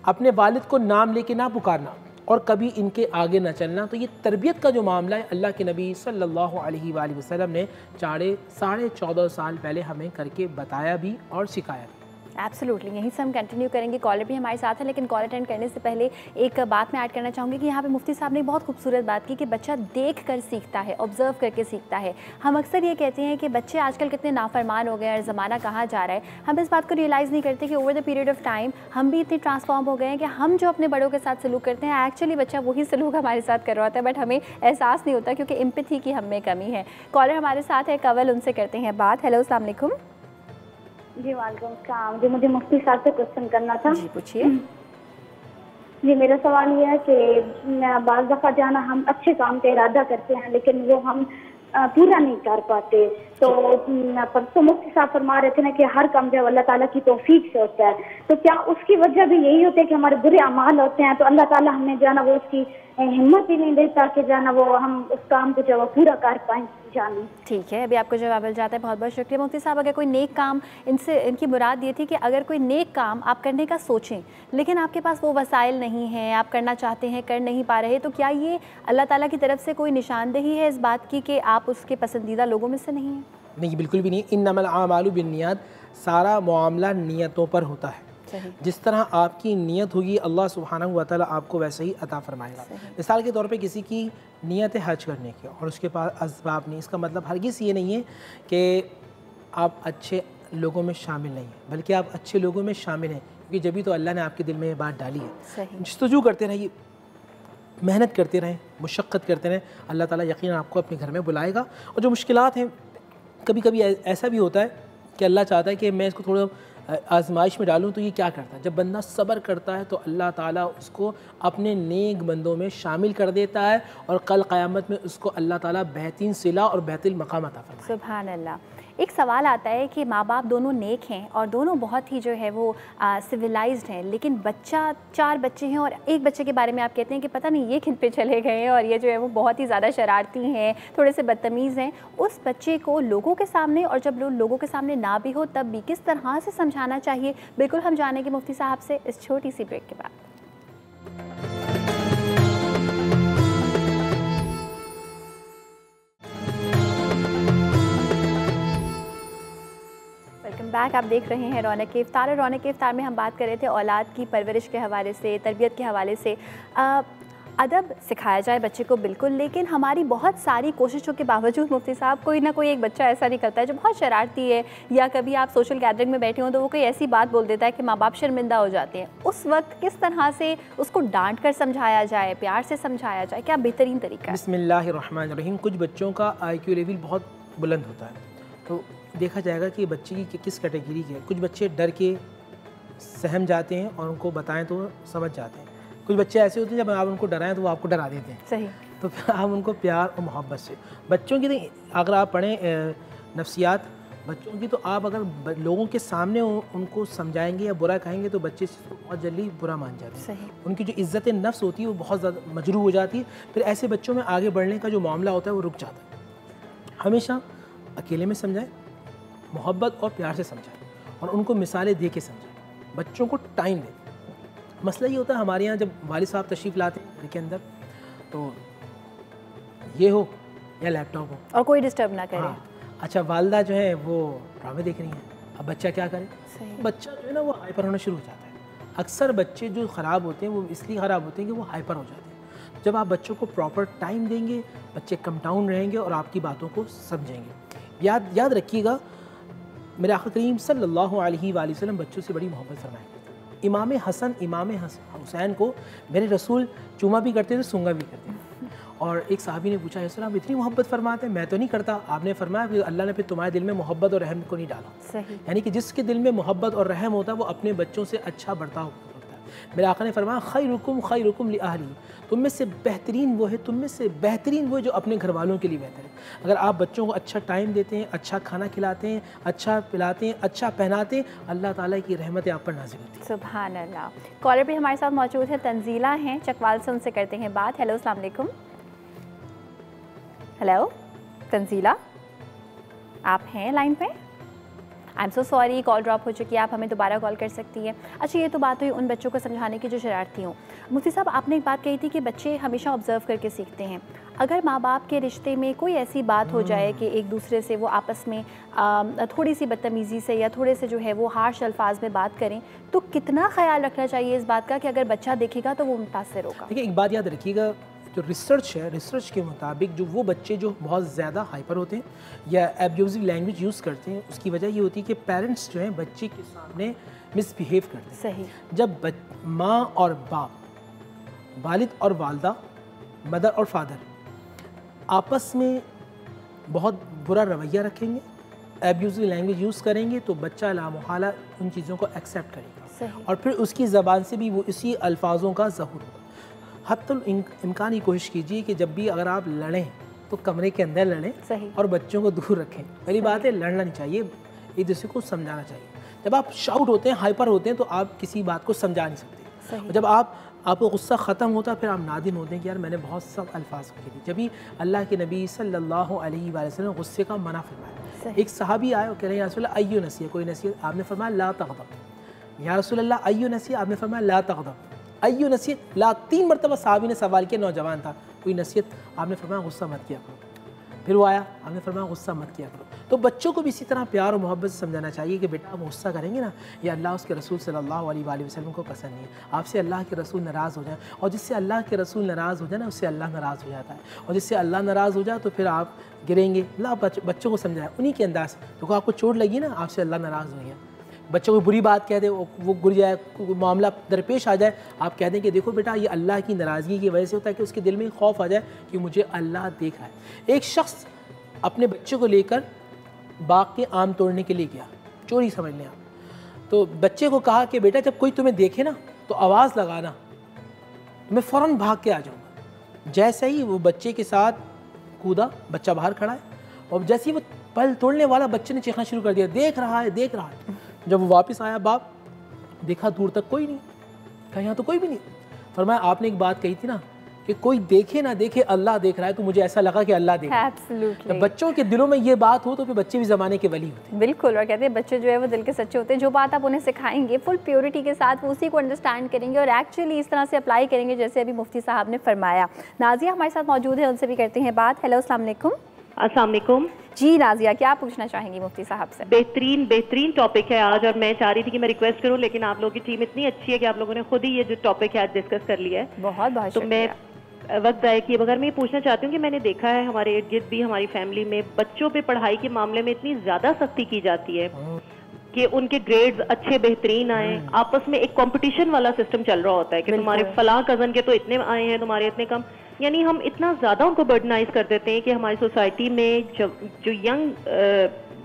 अपने वालिद को नाम लेके ना पुकारना। और कभी इनके आगे न चलना। तो ये तरबियत का जो मामला है अल्लाह के नबी सल्लल्लाहु अलैहि वसल्लम ने 14.5 साल पहले हमें करके बताया भी और सिखाया भी। एब्सोल्युटली, यहीं से हम कंटिन्यू करेंगे। कॉलर भी हमारे साथ है, लेकिन कॉल अटेंड करने से पहले एक बात मैं ऐड करना चाहूँगी कि यहाँ पे मुफ्ती साहब ने बहुत खूबसूरत बात की कि बच्चा देख कर सीखता है, ऑब्जर्व करके सीखता है। हम अक्सर ये कहते हैं कि बच्चे आजकल कितने नाफरमान हो गए हैं और ज़माना कहाँ जा रहा है। हम इस बात को रियलाइज़ नहीं करते कि over the period of time हम भी इतने ट्रांसफॉर्म हो गए हैं कि हम जो अपने बड़ों के साथ सलूक करते हैं एक्चुअली बच्चा वही सलूक हमारे साथ कर रहा होता है, बट हमें एहसास नहीं होता क्योंकि एम्पैथी की हम में कमी है। कॉलर हमारे साथ है कवल, उनसे करते हैं बात। हेलो, अस्सलाम वालेकुम। जी वालेकुम सलाम। जी मुझे मुफ्ती साहब से क्वेश्चन करना था। जी पूछिए। जी मेरा सवाल ये है कि बाज़ दफ़ा जाना हम अच्छे काम का इरादा करते हैं लेकिन वो हम पूरा नहीं कर पाते। तो परसों मुफ्ती साहब फरमा रहे थे ना कि हर काम जो अल्लाह ताला की तौफीक से होता है, तो क्या उसकी वजह भी यही होती है कि हमारे बुरे अमाल होते हैं तो अल्लाह ताला हमें जाना वो उसकी हिम्मत ही नहीं देता कि जाना वो हम उस काम को जो पूरा कर पाएँ जाने। ठीक है, अभी आपको जवाब मिल जाता है। बहुत बहुत शुक्रिया मुफ्ती साहब। अगर कोई नेक काम, इनसे इनकी मुराद ये थी कि अगर कोई नेक काम आप करने का सोचें लेकिन आपके पास वो वसाइल नहीं हैं, आप करना चाहते हैं कर नहीं पा रहे, तो क्या ये अल्लाह ताला की तरफ से कोई निशानदेही है इस बात की कि आप उसके पसंदीदा लोगों में से नहीं हैं? नहीं, बिल्कुल भी नहीं। इन्नमल आमालु बिन्नियात, सारा मामला नियतों पर होता है। जिस तरह आपकी नीयत होगी अल्लाह सुब्हानहू व तआला आपको वैसे ही अता फरमाएगा। मिसाल के तौर पे किसी की नीयत है हज करने की और उसके पास असबाब नहीं, इसका मतलब हरगिज़ ये नहीं है कि आप अच्छे लोगों में शामिल नहीं हैं, बल्कि आप अच्छे लोगों में शामिल हैं, क्योंकि जभी तो अल्लाह ने आपके दिल में ये बात डाली है। जस्तजू करते रहिए, मेहनत करते रहें, मुशक्क़त करते रहें, अल्लाह ताला यकीनन आपको अपने घर में बुलाएगा। और जो मुश्किलात हैं, कभी कभी ऐसा भी होता है कि अल्लाह चाहता है कि मैं इसको थोड़ा आजमाइश में डालूं, तो ये क्या करता है, जब बंदा सब्र करता है तो अल्लाह ताला उसको अपने नेक बंदों में शामिल कर देता है और कल क़यामत में उसको अल्लाह ताला बेहतरीन सिला और बेहतरीन मकाम अता फरमाएगा। सुभान अल्लाह। एक सवाल आता है कि माँ बाप दोनों नेक हैं और दोनों बहुत ही जो है वो सिविलाइज्ड हैं, लेकिन बच्चा, 4 बच्चे हैं और एक बच्चे के बारे में आप कहते हैं कि पता नहीं ये किन पे चले गए हैं और ये जो है वो बहुत ही ज़्यादा शरारती हैं, थोड़े से बदतमीज़ हैं। उस बच्चे को लोगों के सामने, और जब लोगों के सामने ना भी हो तब भी, किस तरह से समझाना चाहिए? बिल्कुल हम जानेंगे मुफ्ती साहब से इस छोटी सी ब्रेक के बाद। बैक, आप देख रहे हैं रौनक इफ्तार। और रौनक इफ्तार में हम बात कर रहे थे औलाद की परवरिश के हवाले से, तरबियत के हवाले से। अदब सिखाया जाए बच्चे को बिल्कुल, लेकिन हमारी बहुत सारी कोशिशों के बावजूद मुफ्ती साहब कोई ना कोई एक बच्चा ऐसा निकलता है जो बहुत शरारती है, या कभी आप सोशल गैदरिंग में बैठे हों तो वो कोई ऐसी बात बोल देता है कि माँ बाप शर्मिंदा हो जाते हैं। उस वक्त किस तरह से उसको डांट कर समझाया जाए, प्यार से समझाया जाए, क्या बेहतरीन तरीका है? बिस्मिल्लाहिर्रहमानिर्रहीम। कुछ बच्चों का IQ लेवल बहुत बुलंद होता है, तो देखा जाएगा कि बच्चे की किस कैटेगरी के। कुछ बच्चे डर के सहम जाते हैं और उनको बताएं तो समझ जाते हैं। कुछ बच्चे ऐसे होते हैं जब आप उनको डराएं तो वो आपको डरा देते हैं। सही। तो फिर आप उनको प्यार और मोहब्बत से बच्चों की, अगर आप पढ़ें नफ्सियात बच्चों की, तो आप अगर लोगों के सामने उनको समझाएंगे या बुरा कहेंगे तो बच्चे बहुत जल्दी बुरा मान जाते हैं। उनकी जो इज़्ज़त नफ्स होती है वो बहुत ज़्यादा मजरूह हो जाती है। फिर ऐसे बच्चों में आगे बढ़ने का जो मामला होता है वो रुक जाता है। हमेशा अकेले में समझाएं, मोहब्बत और प्यार से समझाएं और उनको मिसालें दे के समझाएं। बच्चों को टाइम दें। मसला ये होता है हमारे यहाँ, जब वालिद साहब तशरीफ़ लाते हैं घर के अंदर, तो ये हो या लैपटॉप हो और कोई डिस्टर्ब ना करे। हाँ, अच्छा वालदा जो है वो ड्रामे देख रही हैं, अब बच्चा क्या करे? बच्चा जो है ना वो हाइपर होना शुरू हो जाता है। अक्सर बच्चे जो ख़राब होते हैं वो इसलिए ख़राब होते हैं कि वो हाइपर हो जाते हैं। जब आप बच्चों को प्रॉपर टाइम देंगे, बच्चे कम डाउन रहेंगे और आपकी बातों को समझेंगे। याद रखिएगा, मेरे आका करीम सल्लल्लाहु अलैहि वसल्लम बच्चों से बड़ी मोहब्बत फरमाया करते थे। इमाम हसन, इमाम हुसैन को मेरे रसूल चूमा भी करते थे, सूंगा भी करते थे। और एक साहबी ने पूछा, आप इतनी मोहब्बत फरमाते हैं, मैं तो नहीं करता। आपने फरमाया कि अल्लाह ने फिर तुम्हारे दिल में मोहब्बत और रहम को नहीं डाला। सही। यानी कि जिसके दिल में मोहब्बत और रहम होता है वो अपने बच्चों से अच्छा बर्ताव करता है। मेरे आका ने फरमाया, खैरुकुम लिअहली, तुम में से बेहतरीन वो है, तुम में से बेहतरीन वो है जो अपने घर वालों के लिए बेहतर है। अगर आप बच्चों को अच्छा टाइम देते हैं, अच्छा खाना खिलाते हैं, अच्छा पिलाते हैं, अच्छा पहनाते हैं, अल्लाह ताला की रहमतें आप पर नाज़िल होती हैं। सुभान अल्लाह। कॉलर भी हमारे साथ मौजूद है, तंजीला हैं चकवाल से, उनसे करते हैं बात। हेलो, अस्सलाम वालेकुम। हेलो तंजीला, आप हैं लाइन पे? I am so sorry, call drop हो चुकी है, आप हमें दोबारा कॉल कर सकती हैं। अच्छा, ये तो बात हुई उन बच्चों को समझाने की जो शरारती हों। मुफ्ती साहब, आपने एक बात कही थी कि बच्चे हमेशा ऑब्ज़र्व करके सीखते हैं। अगर माँ बाप के रिश्ते में कोई ऐसी बात हो जाए कि एक दूसरे से वो आपस में थोड़ी सी बदतमीज़ी से या थोड़े से जो है वो हार्श अल्फाज में बात करें, तो कितना ख्याल रखना चाहिए इस बात का कि अगर बच्चा देखेगा तो वो मुतासर होगा? देखिए, एक बात याद रखिएगा, जो रिसर्च है, रिसर्च के मुताबिक जो वो बच्चे जो बहुत ज़्यादा हाइपर होते हैं या एब्यूजिव लैंग्वेज यूज़ करते हैं, उसकी वजह ये होती है कि पेरेंट्स जो हैं बच्चे के सामने मिसबिहेव करते हैं। सही। जब माँ और बाप, वालिद और वालदा, मदर और फादर आपस में बहुत बुरा रवैया रखेंगे, एब्यूजिव लैंग्वेज यूज़ करेंगे, तो बच्चा लामोहाला उन चीज़ों को एक्सेप्ट करेगा। सही। और फिर उसकी ज़बान से भी वो इसी अल्फाजों का ज़हूर होगा। हत्तुल इम्कान की कोशिश कीजिए कि जब भी अगर आप लड़ें तो कमरे के अंदर लड़ें। सही। और बच्चों को दूर रखें। पहली बात है, लड़ना नहीं चाहिए, एक दूसरे को समझाना चाहिए। जब आप शाउट होते हैं, हाइपर होते हैं, तो आप किसी बात को समझा नहीं सकते। और जब आपको गुस्सा ख़त्म होता है, फिर आप नादिम होते हैं कि यार मैंने बहुत सब अल्फाज कहे थे। जब भी अल्लाह के नबी सल्लल्लाहु अलैहि वसल्लम ने गुस्से का मना फरमाया। एक सहाबी आए और कह रहे हैं या रसूल अल्लाह अय्यु नसीहत, कोई नसीहत? आपने फरमाया ला तग़दब। या रसूल अल्लाह अय्यु नसीहत? आपने फरमाया ला तग़दब। अय्यु नसीहत? ला। 3 मरतबा सहाबी ने सवाल किया, नौजवान था, कोई नसीहत? आपने फरमाया गुस्सा मत किया करो। फिर वो आया, आपने फरमाया गुस्सा मत किया करो। तो बच्चों को भी इसी तरह प्यार और मोहब्बत से समझाना चाहिए कि बेटा आप गुस्सा करेंगे ना, ये अल्लाह उसके रसूल सल्लल्लाहु अलैहि वसल्लम को पसंद नहीं है। आपसे अल्लाह के रसूल नाराज़ हो जाए, और जिससे अल्लाह के रसूल नाराज़ हो जाए ना, उससे अल्लाह नाराज़ हो जाता है। और जिससे अल्लाह नाराज़ हो जाए तो फिर आप गिरेंगे। अल्लाह बच्चों को समझाए उन्हीं के अंदाज से। देखो, आपको चोट लगी ना, आपसे अल्लाह नाराज़ हो गया, बच्चों को बुरी बात कह दे, वो गिर जाए, मामला दरपेश आ जाए, आप कह दें कि देखो बेटा ये अल्लाह की नाराज़गी की वजह से होता है, कि उसके दिल में खौफ आ जाए कि मुझे अल्लाह देख रहा है। एक शख्स अपने बच्चे को लेकर बाग के आम तोड़ने के लिए गया, चोरी समझ लें आप। तो बच्चे को कहा कि बेटा जब कोई तुम्हें देखे ना तो आवाज़ लगाना, मैं फ़ौरन भाग के आ जाऊँगा। जैसे ही वो बच्चे के साथ कूदा, बच्चा बाहर खड़ा है, और जैसे ही वो फल तोड़ने वाला, बच्चे ने चीखना शुरू कर दिया, देख रहा है, देख रहा है। जब वो वापस आया, बाप देखा दूर तक कोई नहीं, कहा यहाँ तो कोई भी नहीं। फरमाया आपने एक बात कही थी ना कि कोई देखे ना देखे अल्लाह देख रहा है, तो मुझे ऐसा लगा कि अल्लाह देख रहा है। Absolutely. जब बच्चों के दिलों में ये बात हो तो फिर बच्चे भी ज़माने के वली होते हैं। बिल्कुल, और कहते हैं बच्चे जो है वो दिल के सच्चे होते हैं। जो बात आप उन्हें सिखाएंगे फुल प्योरिटी के साथ, वो उसी को अंडरस्टैंड करेंगे और एक्चुअली इस तरह से अप्लाई करेंगे जैसे अभी मुफ्ती साहब ने फरमाया। नाजिया हमारे साथ मौजूद है, उनसे भी करते हैं बात। हेलो, अस्सलाम वालेकुम। अस्सलाम वालेकुम जी नाजिया, क्या पूछना चाहेंगी मुफ्ती साहब से? बेहतरीन टॉपिक है आज, और मैं चाह रही थी कि मैं रिक्वेस्ट करूं, लेकिन आप लोगों की टीम इतनी अच्छी है कि आप लोगों ने खुद ही ये जो टॉपिक है आज डिस्कस कर लिया है। बहुत बहुत तो मैं वक्त ज़ाया किए बगैर मैं ये पूछना चाहती हूँ कि मैंने देखा है हमारे इर्द गिर्द भी, हमारी फैमिली में बच्चों पे पढ़ाई के मामले में इतनी ज़्यादा सख्ती की जाती है कि उनके ग्रेड्स अच्छे बेहतरीन आए। आपस में एक कंपटीशन वाला सिस्टम चल रहा होता है कि तुम्हारे फलां कज़न के तो इतने आए हैं, तुम्हारे इतने कम। यानी हम इतना ज़्यादा उनको बर्डनाइज कर देते हैं कि हमारी सोसाइटी में जो यंग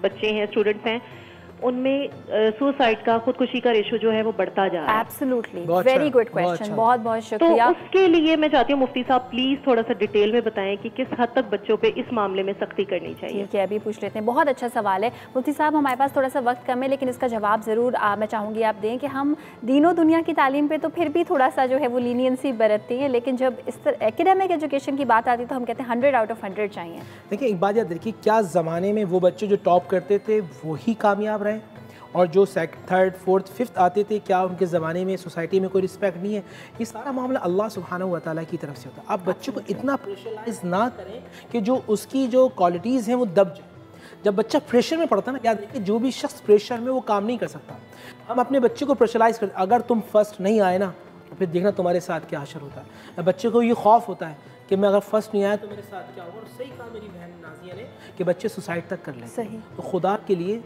बच्चे हैं, स्टूडेंट्स हैं, उनमें सुसाइड का, खुदकुशी का रेशो जो है वो बढ़ता जा रहा है। एब्सोल्युटली, वेरी गुड क्वेश्चन, बहुत बहुत तो शुक्रिया। उसके लिए मैं चाहती हूँ मुफ्ती साहब प्लीज थोड़ा सा डिटेल में बताएं कि किस हद तक बच्चों पे इस मामले में सख्ती करनी चाहिए। ठीक है, अभी पूछ लेते हैं। बहुत अच्छा सवाल है मुफ्ती साहब, हमारे पास थोड़ा सा वक्त कम है, लेकिन इसका जवाब ज़रूर मैं चाहूँगी आप दें कि हम दीनों दुनिया की तालीम पे तो फिर भी थोड़ा सा जो है वो लीनियंसी बरतती हैं, लेकिन जब इस तरह एकेडमिक एजुकेशन की बात आती है तो हम कहते हैं 100 आउट ऑफ 100 चाहिए। देखिए, एक बात याद रखिए, क्या ज़माने में वो बच्चे जो टॉप करते थे वही कामयाब रहे, और जो 3rd, 4th, 5th आते थे, क्या उनके ज़माने में सोसाइटी में कोई रिस्पेक्ट नहीं है? ये सारा मामला अल्लाह सुब्हानहू व तआला की तरफ से होता है। आप बच्चे को इतना प्रेशराइज ना करें कि जो उसकी जो क्वालिटीज़ हैं वो दब जाए। जब बच्चा प्रेशर में पड़ता है ना, याद रखिए जो भी शख्स प्रेशर में वो काम नहीं कर सकता। हम अपने बच्चे को प्रेशराइज करते, अगर तुम फर्स्ट नहीं आए ना तो फिर देखना तुम्हारे साथ क्या हशर होता है। बच्चे को ये खौफ होता है कि मैं अगर फर्स्ट नहीं आया तो मेरे साथ क्या होगा। और सही कहा मेरी बहन नाजिया ने कि बच्चे सुसाइड तक कर लेते हैं। तो खुदा के लिए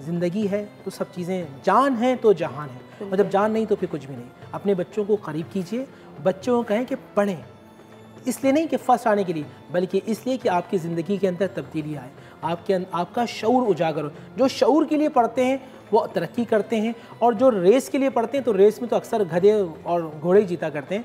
ज़िंदगी है तो सब चीज़ें, जान है तो जहान है, और जब जान नहीं तो फिर कुछ भी नहीं। अपने बच्चों को करीब कीजिए, बच्चों को कहें कि पढ़ें, इसलिए नहीं कि फ़र्स्ट आने के लिए, बल्कि इसलिए कि आपकी ज़िंदगी के अंदर तब्दीली आए, आपका शऊर उजागर हो। जो शऊर के लिए पढ़ते हैं वो तरक्की करते हैं, और जो रेस के लिए पढ़ते हैं तो रेस में तो अक्सर गधे और घोड़े जीता करते हैं।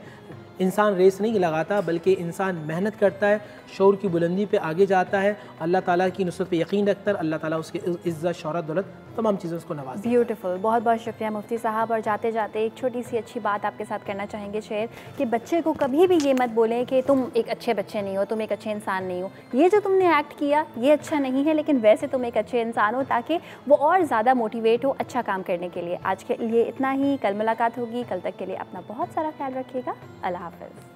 इंसान रेस नहीं लगाता, बल्कि इंसान मेहनत करता है, शौर की बुलंदी पे आगे जाता है, अल्लाह ताला की नुसरत पे यकीन रखता है, अल्लाह ताला उसके इज़्ज़त, शौहरत, दौलत तमाम चीज़ें उसको नवाज़। ब्यूटीफुल, बहुत बहुत शुक्रिया मुफ्ती साहब। और जाते जाते एक छोटी सी अच्छी बात आपके साथ करना चाहेंगे शेयर, कि बच्चे को कभी भी ये मत बोलें कि तुम एक अच्छे बच्चे नहीं हो, तुम एक अच्छे इंसान नहीं हो, ये जो तुमने एक्ट किया ये अच्छा नहीं है, लेकिन वैसे तुम एक अच्छे इंसान हो, ताकि वो और ज़्यादा मोटिवेट हो अच्छा काम करने के लिए। आज के लिए इतना ही, कल मुलाकात होगी, कल तक के लिए अपना बहुत सारा ख्याल रखिएगा। अल्लाह हाफ़िज़।